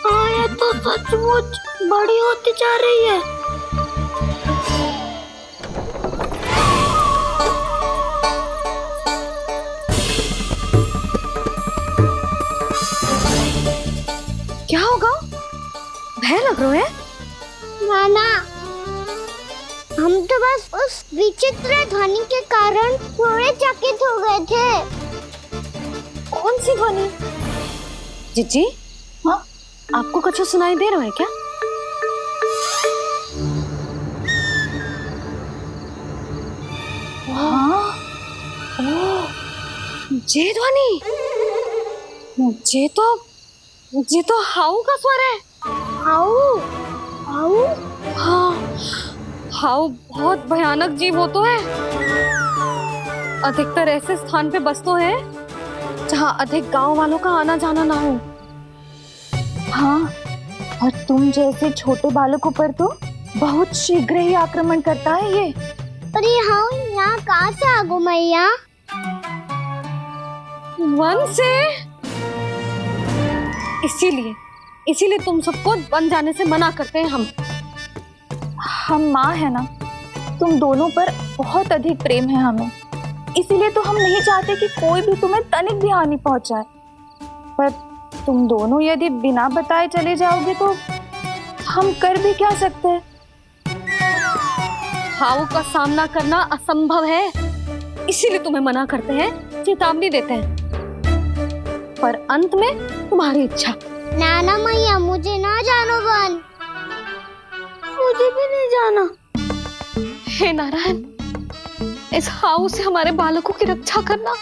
हाँ, ये तो सचमुच बड़ी होती जा रही है। क्या होगा? भय लग रहा है? नाना, हम तो बस उस विचित्र ध्वनि के कारण थोड़े चकित हो गए थे। कौन सी ध्वनि? जीजी, हाँ, आपको कुछ सुनाई दे रहा है क्या? हाँ, ओह, ये ध्वनि, ये तो हाउ का स्वर है। हाउ? हाउ? हाँ, हाउ बहुत भयानक जीव हो तो है। अधिकतर ऐसे स्थान पे बसते हैं जहाँ अधिक गांव वालों का आना जाना ना हो। हाँ, और तुम जैसे छोटे बालकों पर तो बहुत शीघ्र ही आक्रमण करता है ये। पर ये हाउ यहाँ कहाँ से आ गो मैया? वन से। इसीलिए तुम सबको बन जाने से मना करते हैं हम माँ है ना, तुम दोनों पर बहुत अधिक प्रेम है हमें, इसीलिए तो हम नहीं चाहते कि कोई भी तुम्हें तनिक भी हानि पहुंचाए। पर तुम दोनों यदि बिना बताए चले जाओगे तो हम कर भी क्या सकते हैं? हाउ का सामना करना असंभव है, इसीलिए तुम्हें मना करते हैं, चेतावनी देते हैं, पर अंत में तुम्हारी इच्छा। नाना मैया मुझे ना जानो बन, मुझे भी नहीं जाना। हे नारायण, इस हाउ से हमारे बालकों की रक्षा करना।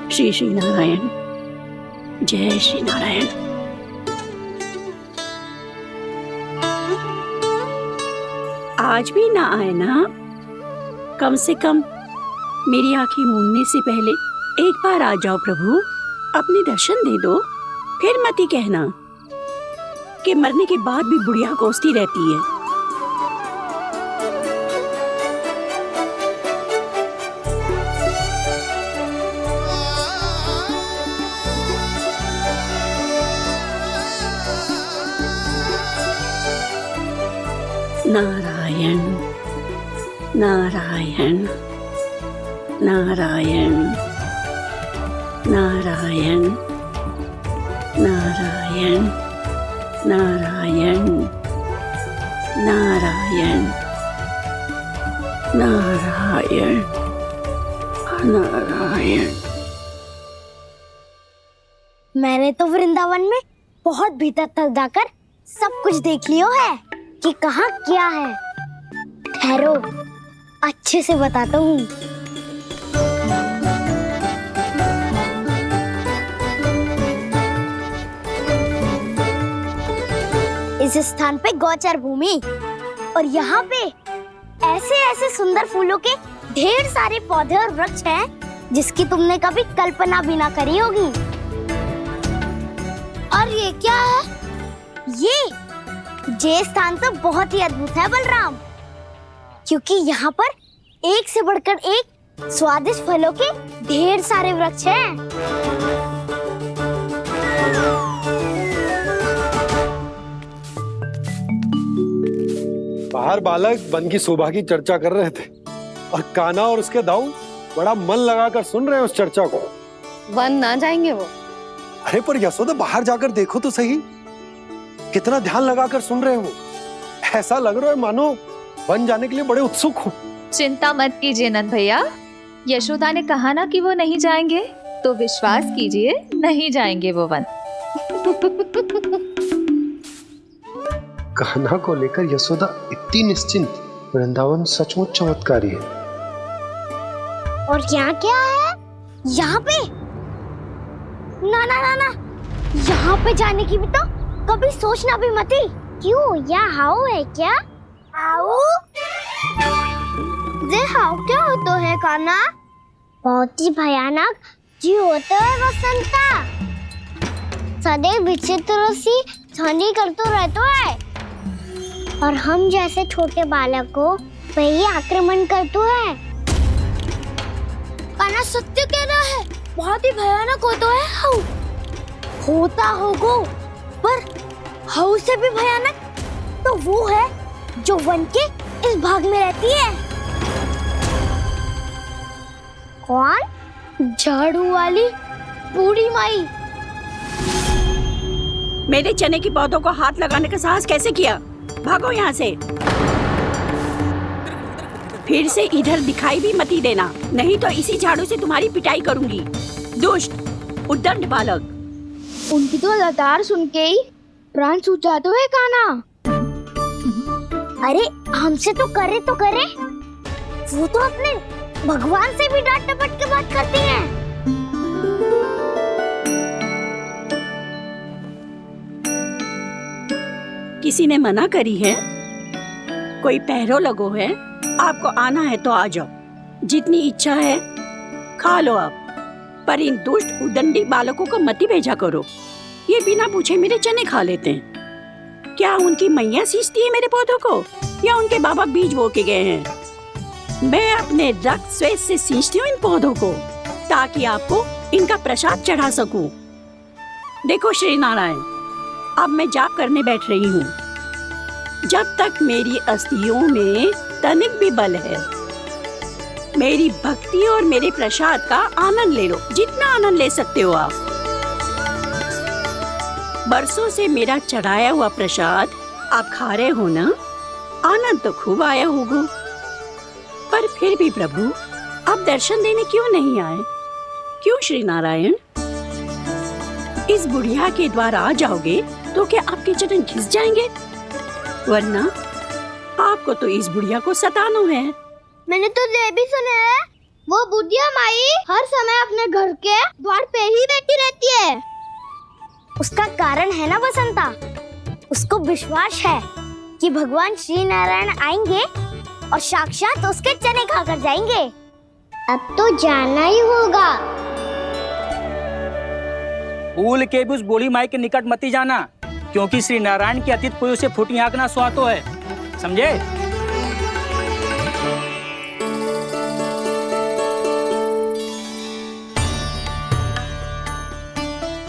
श्री श्री नारायण, जय श्री नारायण। आज भी ना आए ना? कम से कम मेरी आंखें मूंदने से पहले एक बार आ जाओ प्रभु, अपने दर्शन दे दो। फिर मत ही कहना कि मरने के बाद भी बुढ़िया कोसती रहती है। नारायण नारायण नारायण नारायण नारायण नारायण नारायण नारायण नारायण। मैंने तो वृंदावन में बहुत भीतर तक जाकर सब कुछ देख लियो है कि कहाँ क्या है। ठहरो, अच्छे से बताता हूँ। इस स्थान पे गौचर भूमि और यहाँ पे ऐसे ऐसे सुंदर फूलों के ढेर सारे पौधे और वृक्ष हैं जिसकी तुमने कभी कल्पना भी ना करी होगी। और ये क्या है? ये स्थान तो बहुत ही अद्भुत है बलराम, क्योंकि यहाँ पर एक से बढ़कर एक स्वादिष्ट फलों के ढेर सारे वृक्ष हैं। बाहर बालक वन की शोभा की चर्चा कर रहे थे और कान्हा और उसके दाऊ बड़ा मन लगाकर सुन रहे हैं उस चर्चा को। वन ना जाएंगे वो। अरे पर यशोदा, बाहर जाकर देखो तो सही, कितना ध्यान लगाकर सुन रहे हो। ऐसा लग रहा है मानो वन जाने के लिए बड़े उत्सुक हो। चिंता मत कीजिए नंद भैया, यशोदा ने कहा ना कि वो नहीं जाएंगे, तो विश्वास कीजिए नहीं जाएंगे वो वन। कान्हा को लेकर यशोदा इतनी निश्चिंत, वृंदावन सचमुच चमत्कारी है। और यहाँ क्या है? यहाँ पे ना ना ना ना, यहाँ पे जाने की भी तो कभी सोचना भी मत ही। क्यों, यहाँ हाउ है क्या? हाउ? ये हाउ क्या होता है कान्हा? बहुत ही भयानक जी होता है वसंता, सदैव विचित्र सी ध्वनि करते रहता है और हम जैसे छोटे बालक को वही आक्रमण करता है। कान्हा सत्य कह रहा है, बहुत ही भयानक होता है हाउ। होता होगा, पर हाउ से भी भयानक तो वो है जो वन के इस भाग में रहती है। कौन? झाड़ू वाली बूढ़ी माई। मेरे चने की पौधों को हाथ लगाने का साहस कैसे किया? भागो यहाँ से। फिर से इधर दिखाई भी मत ही देना, नहीं तो इसी झाड़ू से तुम्हारी पिटाई करूंगी। दुष्ट उद्दंड बालक। उनकी तो लतार सुन के ही प्राण सूझ जाते हुए कान्हा। अरे हमसे तो करे, वो तो अपने भगवान से भी डांट डपट के बात करती हैं। किसी ने मना करी है? कोई पहरो लगो है? आपको आना है तो आ जाओ, जितनी इच्छा है खा लो आप, पर इन दुष्ट उदंडी बालकों को मत ही भेजा करो। ये बिना पूछे मेरे चने खा लेते हैं। क्या उनकी मैया सींचती है मेरे पौधों को या उनके बाबा बीज बो के गए हैं? मैं अपने रक्त स्वेद से सींचती हूँ इन पौधों को ताकि आपको इनका प्रसाद चढ़ा सकूं। देखो श्री नारायण, अब मैं जाप करने बैठ रही हूँ। जब तक मेरी अस्थियों में तनिक भी बल है, मेरी भक्ति और मेरे प्रसाद का आनंद ले लो, जितना आनंद ले सकते हो आप। बरसों से मेरा चढ़ाया हुआ प्रसाद आप खा रहे हो ना, आनंद तो खूब आया होगा। पर फिर भी प्रभु आप दर्शन देने क्यों नहीं आए? क्यों श्री नारायण? इस बुढ़िया के द्वार आ जाओगे तो क्या आपके चरण घिस जाएंगे? वरना आपको तो इस बुढ़िया को सताना है। मैंने तो ये भी सुना है, वो बुढ़िया माई हर समय अपने घर के द्वार पे ही बैठी रहती है। उसका कारण है ना बसंता, उसको विश्वास है कि भगवान श्री नारायण आएंगे और साक्षात उसके चने खाकर जाएंगे। अब तो जाना ही होगा। भूल के भी उस बूढ़ी माई के निकट मती जाना, क्योंकि श्री नारायण के अतीत कोई उसे फूटी हाँकना स्वातो है, समझे?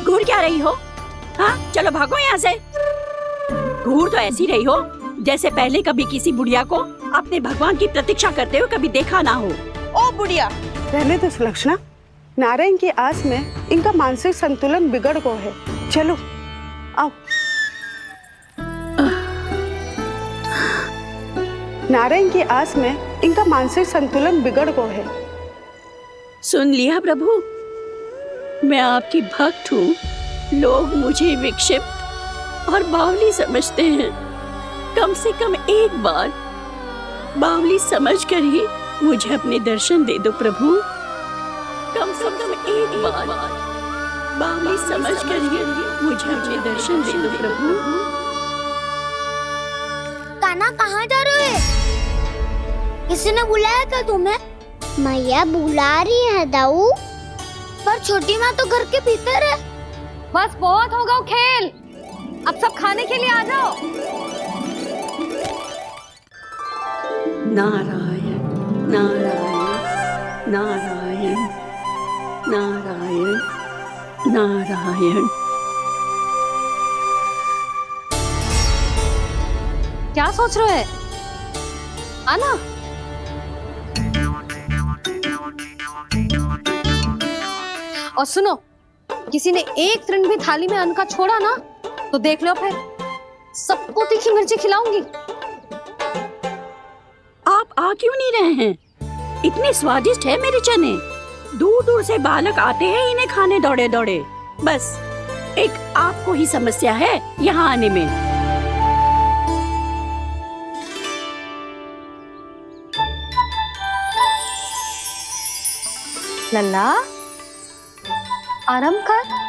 घूर क्या रही हो? हाँ, चलो भागो यहाँ से। घूर तो ऐसी रही हो जैसे पहले कभी किसी बुढ़िया को अपने भगवान की प्रतीक्षा करते हुए कभी देखा ना हो। ओ बुढ़िया, रहने दो सुलक्षणा। नारायण की आस में इनका मानसिक संतुलन बिगड़ गया है। चलो आओ। नारायण की आस में इनका मानसिक संतुलन बिगड़ गया है। सुन लिया प्रभु, मैं आपकी भक्त हूँ। लोग मुझे विक्षिप्त और बावली समझते हैं। कम से कम एक बार बावली समझकर ही मुझे अपने दर्शन दे दो प्रभु। कम से कम एक बार बावली समझकर ही मुझे अपने दर्शन दे दो प्रभु। कान्हा कहाँ जा रहे हो? किसी ने बुलाया क्या तुम्हें? मैया बुला रही है दाऊ, पर छोटी माँ तो घर के भीतर है। बस बहुत होगा खेल, अब सब खाने के लिए आ जाओ। नारायण नारायण नारायण नारायण नारायण। क्या सोच रहे हो? आना। और सुनो, किसी ने एक तृण भी थाली में अन्न का छोड़ा ना तो देख लो, फिर सबको तीखी मिर्ची खिलाऊंगी। आप आ क्यों नहीं रहे हैं? इतने स्वादिष्ट है मेरे चने। दूर दूर से बालक आते हैं इन्हें खाने दौड़े दौड़े। बस एक आपको ही समस्या है यहाँ आने में। लल्ला, आराम कर।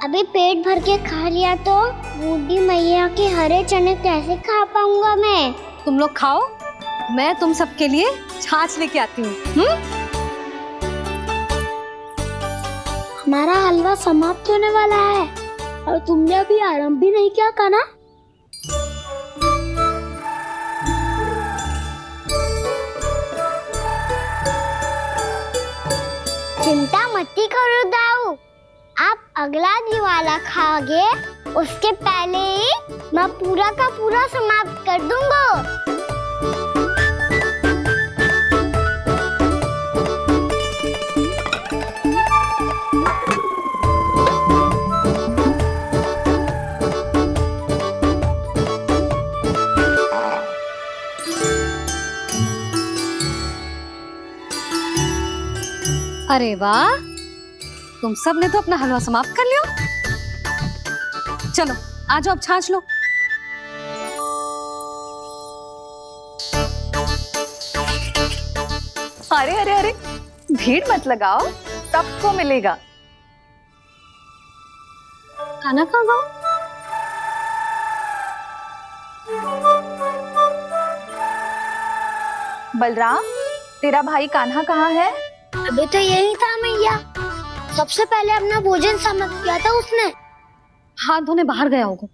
अभी पेट भर के खा लिया तो बूढ़ी मैया के हरे चने कैसे खा पाऊंगा मैं? तुम लोग खाओ, मैं तुम सबके लिए छाछ लेके आती हूँ। हमारा हलवा समाप्त होने वाला है और तुमने अभी आराम भी नहीं किया कान्हा। चिंता मत करो दाऊ, आप अगला दिवाला खाओगे उसके पहले ही मैं पूरा का पूरा समाप्त कर दूंगा। अरे वाह, तुम सब ने तो अपना हलवा समाप्त कर लिया। चलो आ जाओ, अब छाछ लो। अरे अरे अरे, भीड़ मत लगाओ, सबको मिलेगा। खाना खा गो। बलराम, तेरा भाई कान्हा कहाँ है? अभी तो यही था मैया, सबसे पहले अपना भोजन समाप्त किया था उसने। हाथ धोने बाहर गया होगा।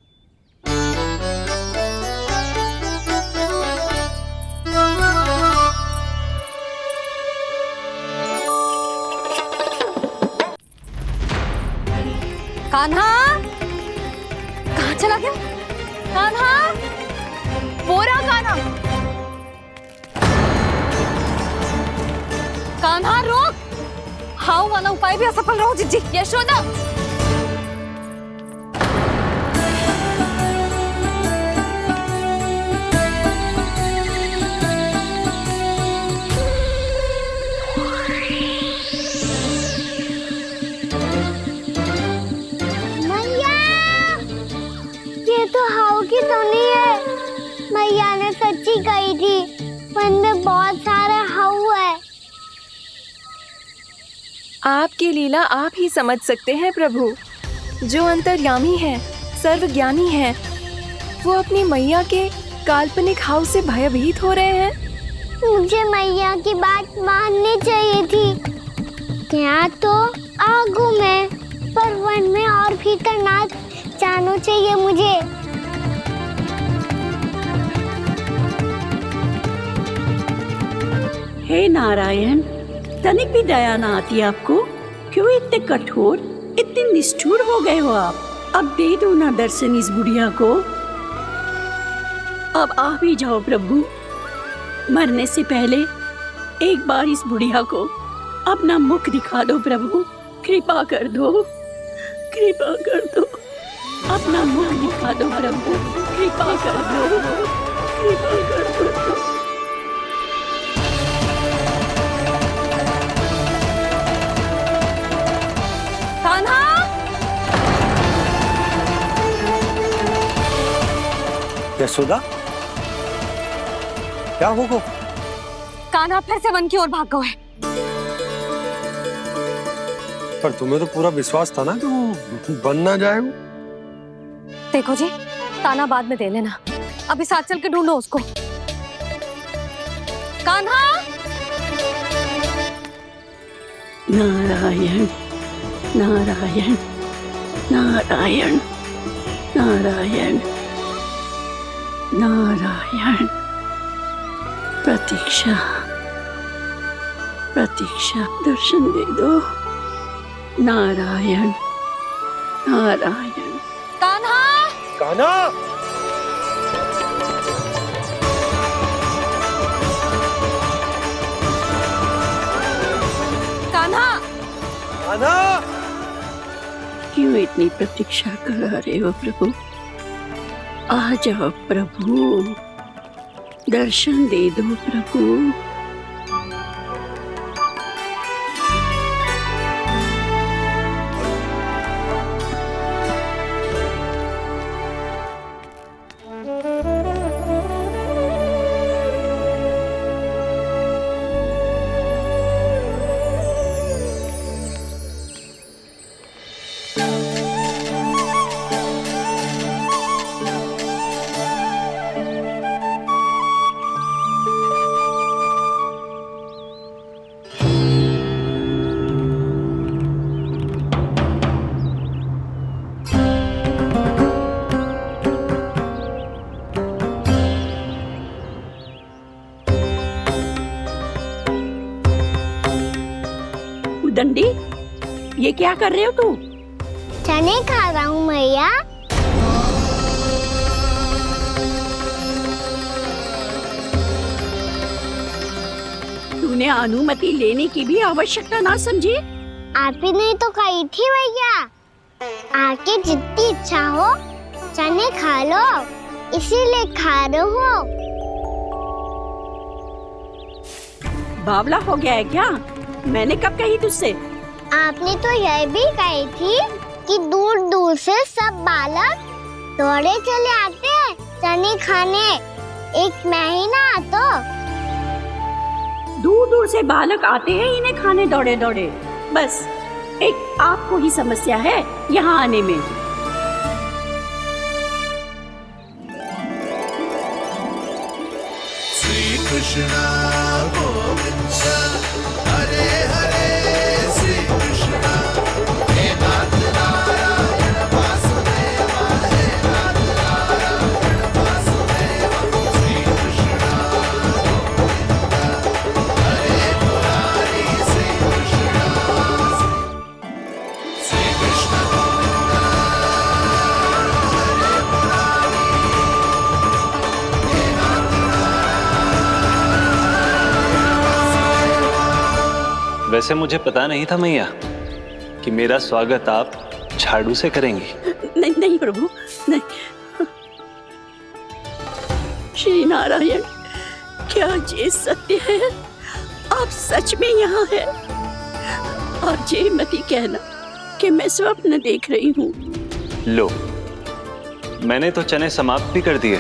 कान्हा, कहाँ चला गया? कान्हा, वो रहा कान्हा। कान्हा रोक! हाउ वाला उपाय भी असफल रहो जिज्जी। यशोदा, की तो नहीं है। मैया ने सच्ची कही थी, मन में बहुत सारे हाउ है। आपकी लीला आप ही समझ सकते हैं प्रभु। जो अंतर्यामी है, सर्वज्ञानी है, वो अपनी मैया के काल्पनिक हाउ से भयभीत हो रहे हैं। मुझे मैया की बात माननी चाहिए थी। यहाँ तो आगू में, पर वन में और भीतर ना जाना चाहिए मुझे। हे नारायण, तनिक भी दया ना आती आपको? क्यों इतने कठोर, इतने निष्ठुर हो गए हो आप? अब दे दो ना दर्शन इस बुढ़िया को। अब आ भी जाओ प्रभु। मरने से पहले एक बार इस बुढ़िया को अपना मुख दिखा दो प्रभु। कृपा कर दो, कृपा कर दो। अपना मुख दिखा दो प्रभु। कृपा कर दो, कृपा कर दो। कान्हा, यशोदा, क्या होगा? कान्हा फिर से वन की ओर भाग गए। पर तुम्हें तो पूरा विश्वास था ना कि वो बन ना जाए। देखो जी, ताना बाद में दे लेना, अभी साथ चल के ढूंढो उसको। कान्हा, नारायण नारायण नारायण नारायण नारायण। प्रतीक्षा प्रतीक्षा, दर्शन दे दो। नारायण नारायण। कान्हा, कान्हा, कान्हा, कान्हा। क्यों इतनी प्रतीक्षा करा रहे हो प्रभु? आ जाओ प्रभु, दर्शन दे दो प्रभु। दंडी, ये क्या कर रहे हो तू? चने खा रहा हूँ मैया। तूने अनुमति लेने की भी आवश्यकता ना समझी? आप ही नहीं तो कही थी भैया, आके जितनी इच्छा हो चने खा लो, इसीलिए खा रहे हो। बावला हो गया है क्या? मैंने कब कही तुझसे? आपने तो यह भी कही थी कि दूर दूर से सब बालक दौड़े चले आते हैं चने खाने, एक महीना तो दूर दूर से बालक आते हैं इन्हें खाने दौड़े दौड़े। बस एक आपको ही समस्या है यहाँ आने में। श्री कृष्ण गोविंद हरे हरे, श्री कृष्ण हे नाथ नारायण वासुदेवा, हे नाथ नारायण वासुदेवा। श्री कृष्ण गोविंद हरे मुरारी, श्री कृष्ण गोविंद वैसे मुझे पता नहीं था मैया कि मेरा स्वागत आप झाड़ू से करेंगी। नहीं नहीं प्रभु, नहीं। श्री नारायण, क्या ये सत्य है? आप सच में यहाँ हैं? और ये मत ही कहना कि मैं स्वप्न देख रही हूँ। लो, मैंने तो चने समाप्त भी कर दिए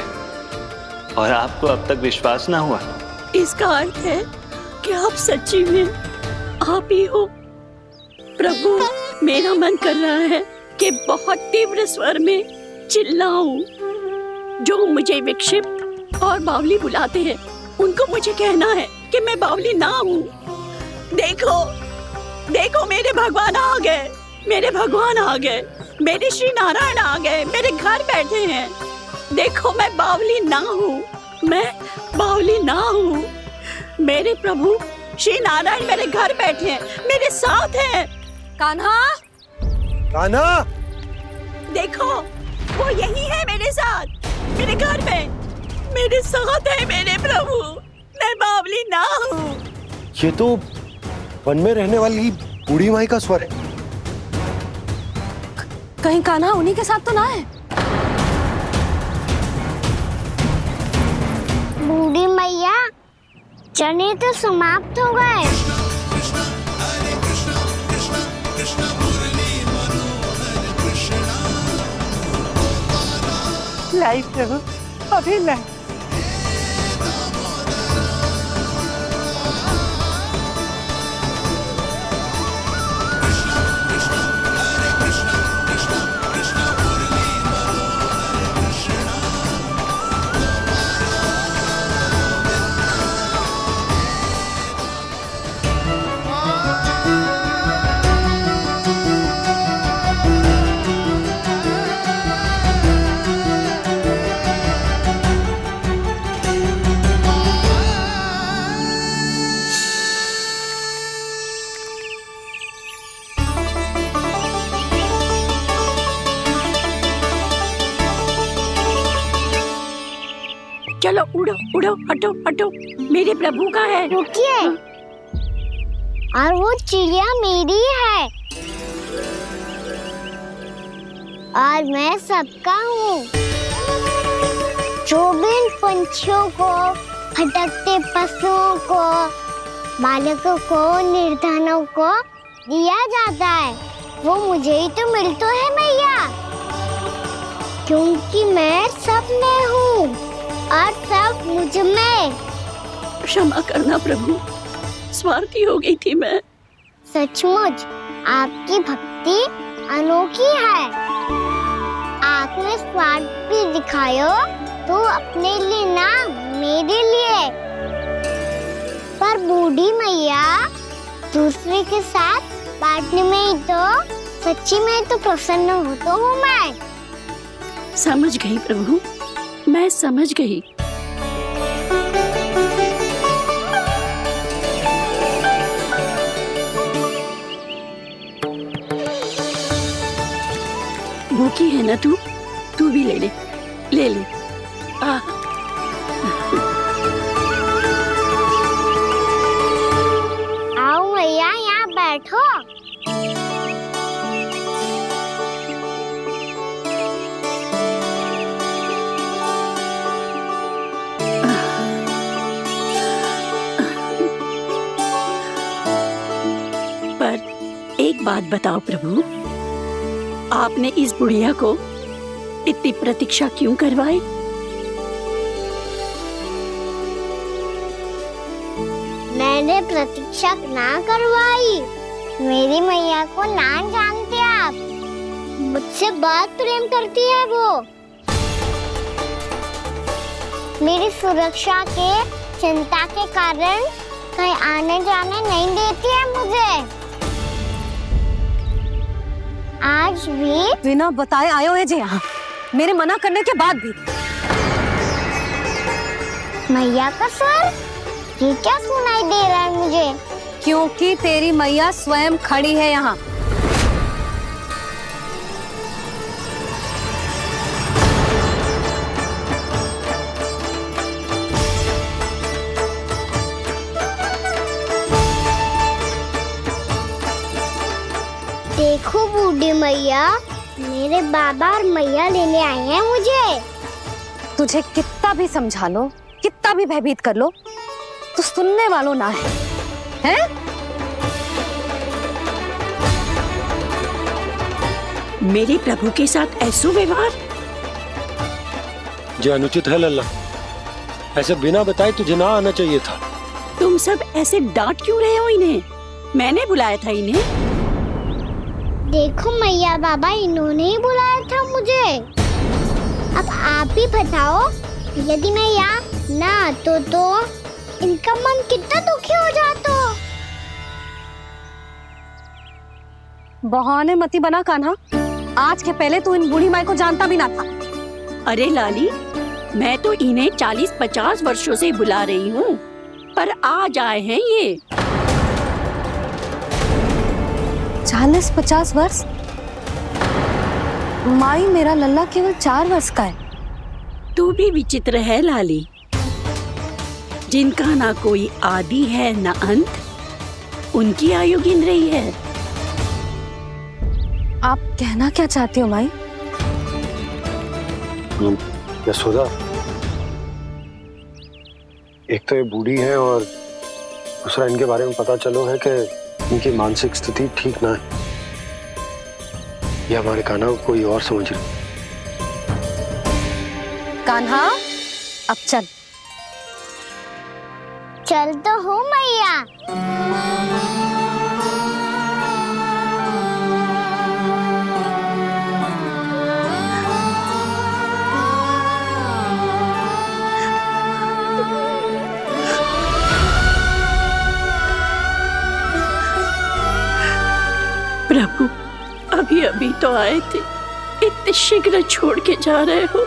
और आपको अब तक विश्वास ना हुआ। इसका अर्थ है कि आप सच्ची में आप ही हो। प्रभु, मेरा मन कर रहा है कि बहुत तीव्र स्वर में चिल्लाऊं। जो मुझे विक्षिप्त और बावली बुलाते हैं, उनको मुझे कहना है कि मैं बावली ना हूँ। देखो, देखो, मेरे भगवान आ गए, मेरे भगवान आ गए, मेरे श्री नारायण आ गए, मेरे घर बैठे हैं। देखो, मैं बावली ना हूँ, मैं बावली ना हूँ। मेरे प्रभु श्री नारायण मेरे घर बैठे हैं, मेरे साथ हैं। कान्हा, कान्हा, देखो, वो यही है मेरे साथ, मेरे घर में, मेरे साथ है मेरे प्रभु। मैं बावली ना हूँ। ये तो वन में रहने वाली बूढ़ी माई का स्वर है। कहीं कान्हा उन्हीं के साथ तो ना है? बूढ़ी मैया, चने तो समाप्त हो गए। लाई प्रभु, अभी लाई। चलो उड़ो उड़ो, हटो हटो, मेरे प्रभु का है। रुकिए, और वो चिड़िया मेरी है और मैं सबका हूँ। जो भी इन पंछियों को, भटकते पशुओं को, बालकों को, निर्धनों को दिया जाता है, वो मुझे ही तो मिलता है मैया, क्योंकि मैं सब में हूँ और सब मुझ में। क्षमा करना प्रभु, स्वार्थी हो गई थी मैं। सचमुच आपकी भक्ति अनोखी है। आपने स्वार्थ भी दिखायो तो अपने लिए ना, मेरे लिए। पर बूढ़ी मैया, दूसरे के साथ बांटने में ही तो सच्ची में तो प्रसन्न होता हूँ मैं। समझ गई प्रभु, मैं समझ गई। भूखी है ना तू भी ले ले, ले ले। आओ मैया, यहाँ बैठो। पर एक बात बताओ प्रभु, आपने इस बुढ़िया को इतनी प्रतीक्षा क्यों करवाई? मैंने प्रतीक्षा ना करवाई। मेरी मैया को ना जानते आप, मुझसे बहुत प्रेम करती है वो। मेरी सुरक्षा के चिंता के कारण कहीं आने जाने नहीं देती है मुझे। आज भी बिना बताए आयो है जी यहाँ, मेरे मना करने के बाद भी। मैया का स्वर, ये क्या सुनाई दे रहा है मुझे? क्योंकि तेरी मैया स्वयं खड़ी है यहाँ। बूढ़ी मैया, मेरे बाबा और मैया लेने आए हैं मुझे। तुझे कितना भी समझा लो, कितना भी भयभीत कर लो, तो सुनने वालों ना है, हैं? मेरे प्रभु के साथ ऐसा व्यवहार जो अनुचित है लल्ला। ऐसे बिना बताए तुझे ना आना चाहिए था। तुम सब ऐसे डांट क्यों रहे हो इन्हें? मैंने बुलाया था इन्हें। देखो मैया बाबा, इन्होंने ही बुलाया था मुझे। अब आप ही बताओ, यदि मैं यहाँ ना आतो तो इनका मन कितना दुखी हो जाता। बहाने मती बना कान्हा, आज के पहले तू इन बूढ़ी माई को जानता भी ना था। अरे लाली, मैं तो इन्हें 40-50 वर्षों से बुला रही हूँ, पर आज आए हैं ये। 40-50 वर्ष? माई, मेरा लल्ला केवल 4 वर्ष का है। तू भी विचित्र है लाली, जिनका ना कोई आदि है ना अंत, उनकी आयु गिन रही है। आप कहना क्या चाहती हो माई? यशोदा, एक तो ये बूढ़ी है और दूसरा इनके बारे में पता चलो है कि इनकी मानसिक स्थिति ठीक ना है। ये हमारे कान्हा को कोई और समझ रही। कान्हा, अब चल। चल तो हूँ मैया। प्रभु, अभी अभी तो आए थे, इतने शीघ्र छोड़ के जा रहे हो?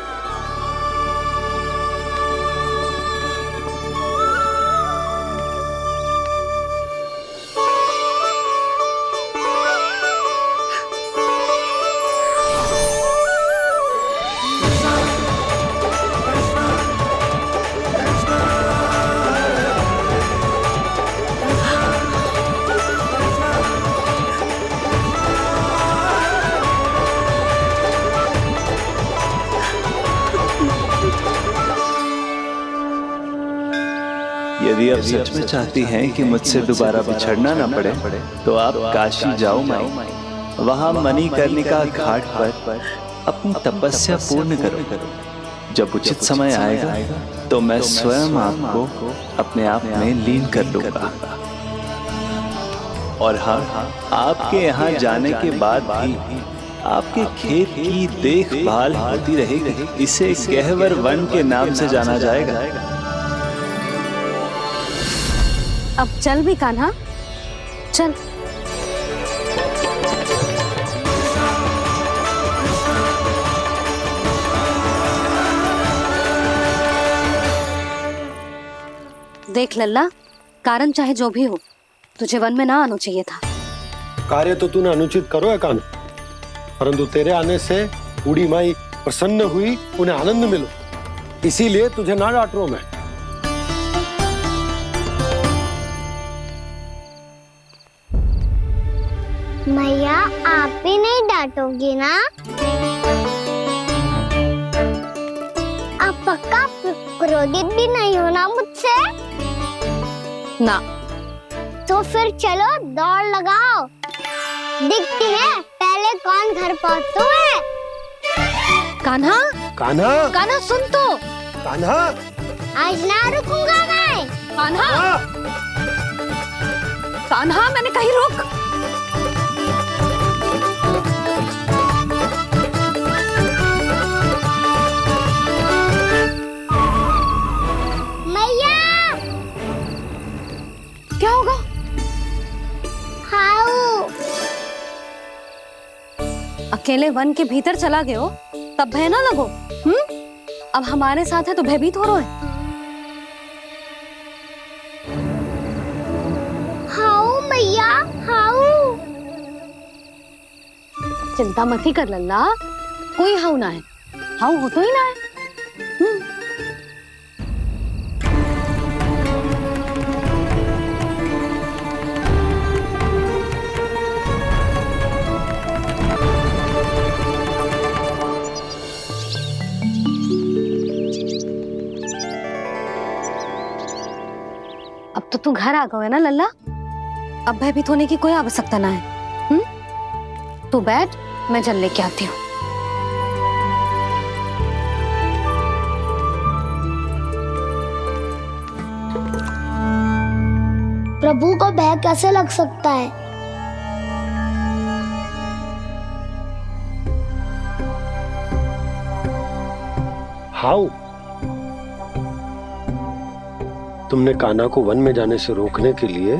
यदि आप सच में चाहती हैं कि मुझसे दोबारा बिछड़ना न पड़े तो आप काशी जाओ माई। वहां मणिकर्णिका घाट पर अपनी तपस्या पूर्ण करो। जब उचित समय आएगा तो मैं स्वयं आपको अपने आप में लीन कर लूंगा। और हाँ, आपके यहाँ जाने के बाद भी आपके खेत की देखभाल होती रहेगी। इसे गहवर वन के नाम से जाना जाएगा। अब चल भी कान्हा, चल। देख लल्ला, कारण चाहे जो भी हो, तुझे वन में ना आना चाहिए था। कार्य तो तूने अनुचित करो है कान्हा, परंतु तेरे आने से बूढ़ी माई प्रसन्न हुई, उन्हें आनंद मिलो, इसीलिए तुझे ना डांट रहा हूं मैं। मैया, आप भी नहीं डांटोगी ना? आप पक्का क्रोधित भी नहीं हो ना मुझसे? ना। तो फिर चलो दौड़ लगाओ, दिखती है पहले कौन घर पहुंचता है। कान्हा, कान्हा, कान्हा सुन तो। कान्हा, आज ना रुकूंगा मैं। कान्हा, कान्हा, मैंने कही रुक। क्या होगा? हाउ। अकेले वन के भीतर चला गए हो, तब भय ना लगो। अब हमारे साथ है तो भयभीत हो रहे हैं। हाउ मैया, हाउ। चिंता मत ही कर लल्ला, कोई हाउ ना है। हाउ हो तो ही ना है। तो तू घर आ गए है ना लल्ला, अब भयभीत होने की कोई आवश्यकता ना है। तू बैठ, मैं जल लेके आती हूँ। प्रभु को भय कैसे लग सकता है? हाउ? तुमने कान्हा को वन में जाने से रोकने के लिए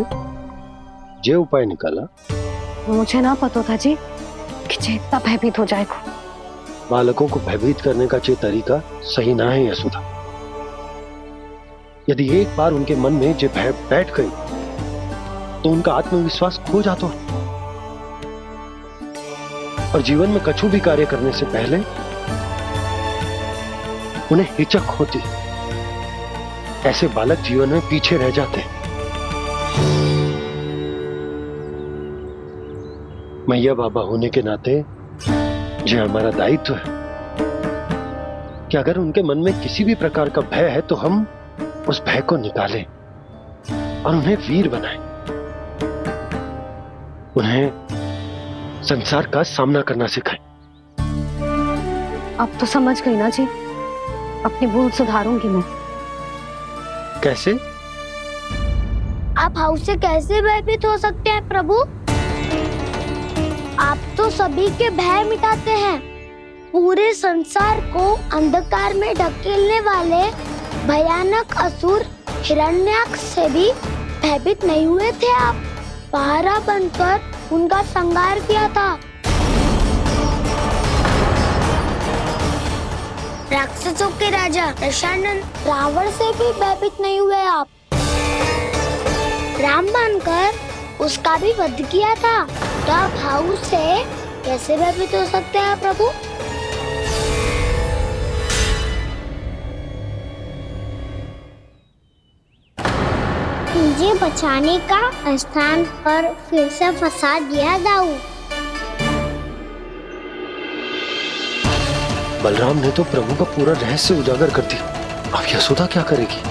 ये उपाय निकाला? मुझे ना पता था जी कि जे इतना भयभीत हो जाएगा। बालकों को भयभीत करने का ये तरीका सही ना है यशोदा। यदि एक बार उनके मन में ये भय बैठ गई तो उनका आत्मविश्वास खो जाता है और जीवन में कछु भी कार्य करने से पहले उन्हें हिचक होती। ऐसे बालक जीवन में पीछे रह जाते हैं। मैया बाबा होने के नाते ये हमारा दायित्व है कि अगर उनके मन में किसी भी प्रकार का भय है तो हम उस भय को निकालें और उन्हें वीर बनाएं, उन्हें संसार का सामना करना सिखाएं। अब तो समझ गई ना जी, अपनी भूल सुधारूंगी मैं। कैसे? आप हाउस से कैसे भयभीत हो सकते हैं प्रभु? आप तो सभी के भय मिटाते हैं। पूरे संसार को अंधकार में ढकेलने वाले भयानक असुर हिरण्याक्ष से भी भयभीत नहीं हुए थे आप। पहरा बनकर उनका संहार किया था। राक्षसों के राजा दशानन रावण से भी भयभीत नहीं हुए आप। राम बनकर उसका भी वध किया था। तो आप हाउस से कैसे भयभीत हो सकते हैं प्रभु? मुझे बचाने का स्थान पर फिर से फंसा दिया दाऊ। बलराम ने तो प्रभु का पूरा रहस्य उजागर कर दी। अब यशोदा क्या करेगी?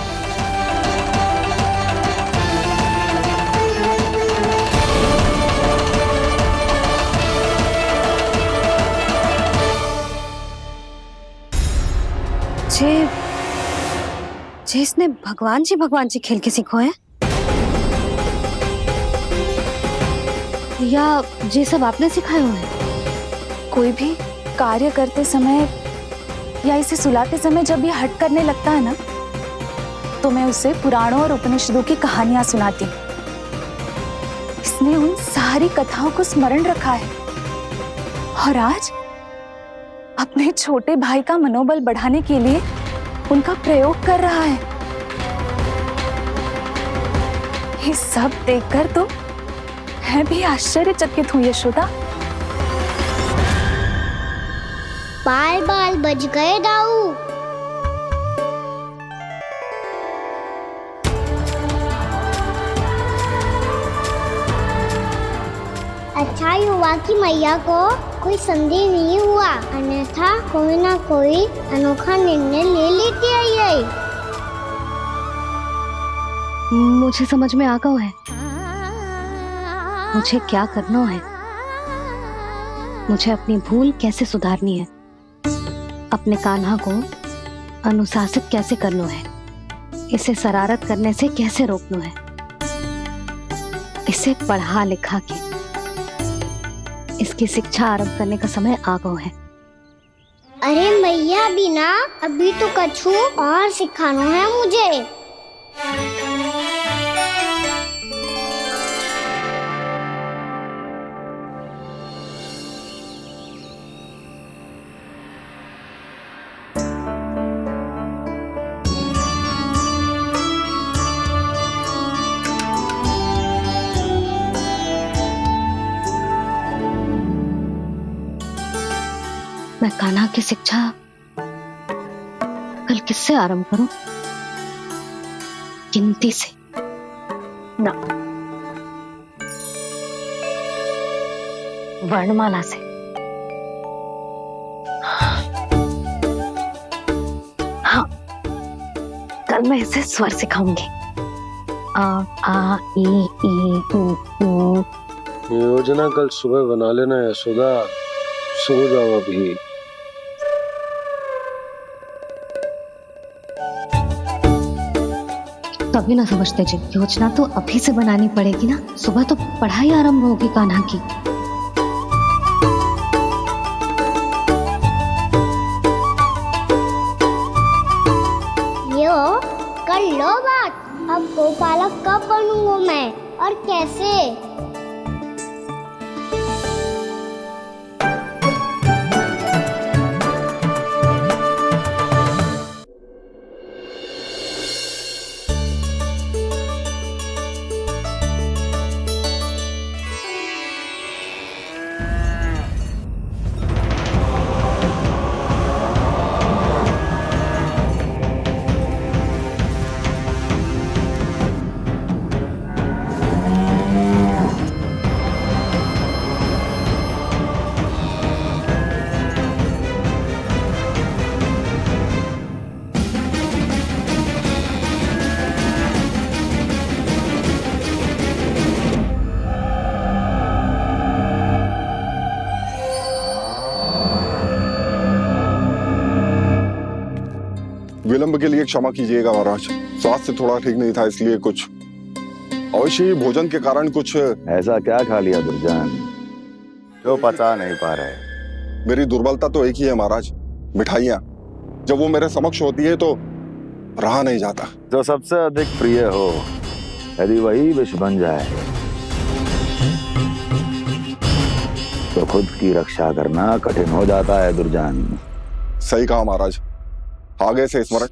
जे इसने भगवान जी खेल के सीखो है, या ये सब आपने सिखाए हुए हैं? कोई भी कार्य करते समय या इसे सुलाते समय जब ये हट करने लगता है ना, तो मैं उसे पुराणों और उपनिषदों की कहानियां सुनाती हूँ। इसने उन सारी कथाओं को स्मरण रखा है और आज अपने छोटे भाई का मनोबल बढ़ाने के लिए उनका प्रयोग कर रहा है। ये सब देखकर तो मैं भी आश्चर्यचकित हूँ यशोदा। बाल बाल बज गए दाऊ। अच्छा ही हुआ कि मैया को कोई संदेह नहीं हुआ, अन्यथा कोई ना कोई अनोखा निर्णय ले लेती है ये। मुझे समझ में आ गया है मुझे क्या करना है। मुझे अपनी भूल कैसे सुधारनी है, अपने कान्हा को अनुशासित कैसे करना है, इसे शरारत करने से कैसे रोकना है, इसे पढ़ा लिखा के इसकी शिक्षा आरंभ करने का समय आ गया है। अरे मैया बिना अभी तो कछु और सिखाना है मुझे। मैं कान्हा की शिक्षा कल किससे आरंभ करूं? गिनती से ना, वर्णमाला से। हाँ, कल मैं इसे स्वर सिखाऊंगी आ ई उ। योजना कल सुबह बना लेना यशोदा, सो जाओ अभी। तभी ना समझते जी, योजना तो अभी से बनानी पड़ेगी ना, सुबह तो पढ़ाई आरंभ होगी कान्हा की। यो कर लो बात, अब गोपालक कब बनूंगा मैं और कैसे? विलंब के लिए क्षमा कीजिएगा महाराज, स्वास्थ्य थोड़ा ठीक नहीं था इसलिए कुछ अवश्य ही भोजन के कारण कुछ। ऐसा क्या खा लिया दुर्जन जो पचा नहीं पा रहे? मेरी दुर्बलता तो एक ही है महाराज, मिठाइयाँ। जब वो मेरे समक्ष होती है तो रहा नहीं जाता। जो सबसे अधिक प्रिय हो, यदि वही विष बन जाए तो खुद की रक्षा करना कठिन हो जाता है दुर्जन। सही कहा महाराज, आगे से स्मरण।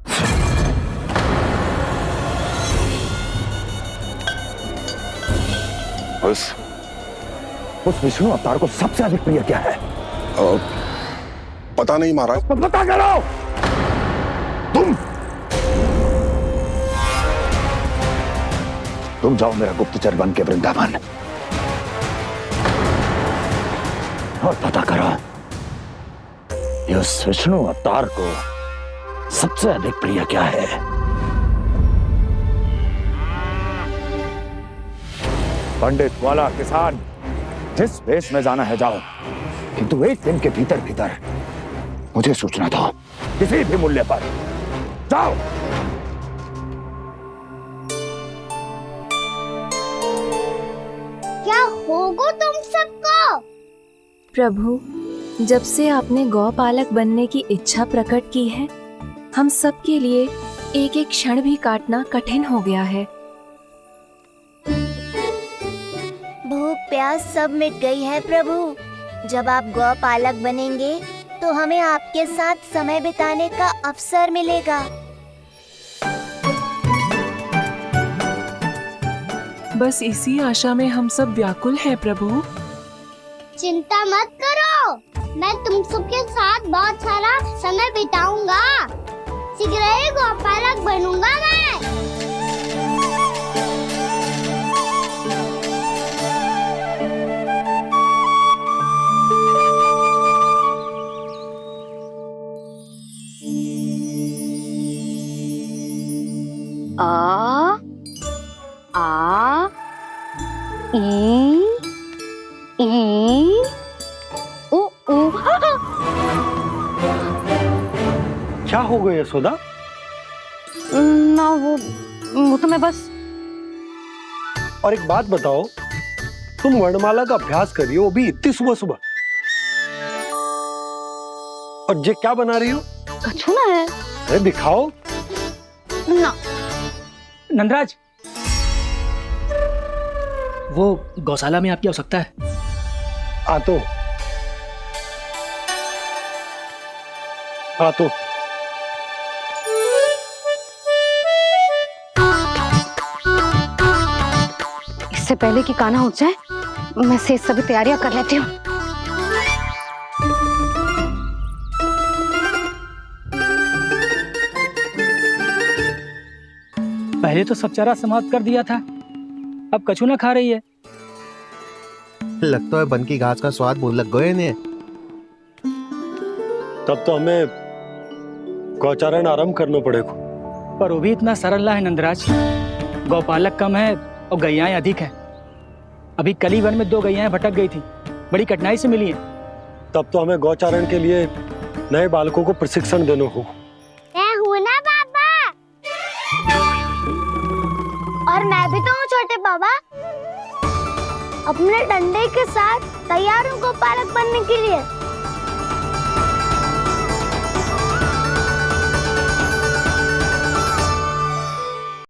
उस विष्णु अवतार को सबसे अधिक प्रिय क्या है? पता नहीं महाराज। पता करो। तुम जाओ मेरा गुप्तचर बन के वृंदावन और पता करो इस विष्णु अवतार को सबसे अधिक प्रिय क्या है। पंडित वाला किसान जिस वेश में जाना है जाओ, किंतु एक दिन के भीतर भीतर मुझे सूचना दो, किसी भी मूल्य पर जाओ। क्या होगा तुम सबको? प्रभु, जब से आपने गौपालक बनने की इच्छा प्रकट की है, हम सब के लिए एक एक क्षण भी काटना कठिन हो गया है। भूख प्यास सब मिट गई है प्रभु। जब आप गौपालक बनेंगे तो हमें आपके साथ समय बिताने का अवसर मिलेगा। बस इसी आशा में हम सब व्याकुल हैं प्रभु। चिंता मत करो, मैं तुम सबके साथ बहुत सारा समय बिताऊंगा। शीघ्र ही गोपालक बनूंगा मैं। आ ई उ उ। क्या हो गया यशोदा? ना वो तो मैं बस। और एक बात बताओ, तुम वर्णमाला का अभ्यास कर रही हो, वो भी इतनी सुबह सुबह, और ये क्या बना रही हो? कछुआ है। अरे दिखाओ ना। नंदराज, वो गौशाला में आपकी आवश्यकता है। आ तो इससे पहले कि कान्हा उठ जाए, मैं से सभी तैयारियां कर लेती हूँ। पहले तो सब चारा समाप्त कर दिया था, अब कछू ना खा रही है। लगता है बन की घास का स्वाद भूल लग गए ने। तब तो हमें गौचारण आरंभ करना पड़ेगा। पर वो भी इतना सरल है नंदराज। गौपालक कम है और गैयाएं अधिक हैं। अभी कली वन में 2 गैयाएं भटक गई थी, बड़ी कठिनाई से मिली हैं। तब तो हमें गौचारण के लिए नए बालकों को प्रशिक्षण देना हो। मैं हूँ ना बाबा, और मैं भी तो हूँ छोटे बाबा। अपने डंडे के साथ तैयार हूँ गोपालक बनने के लिए।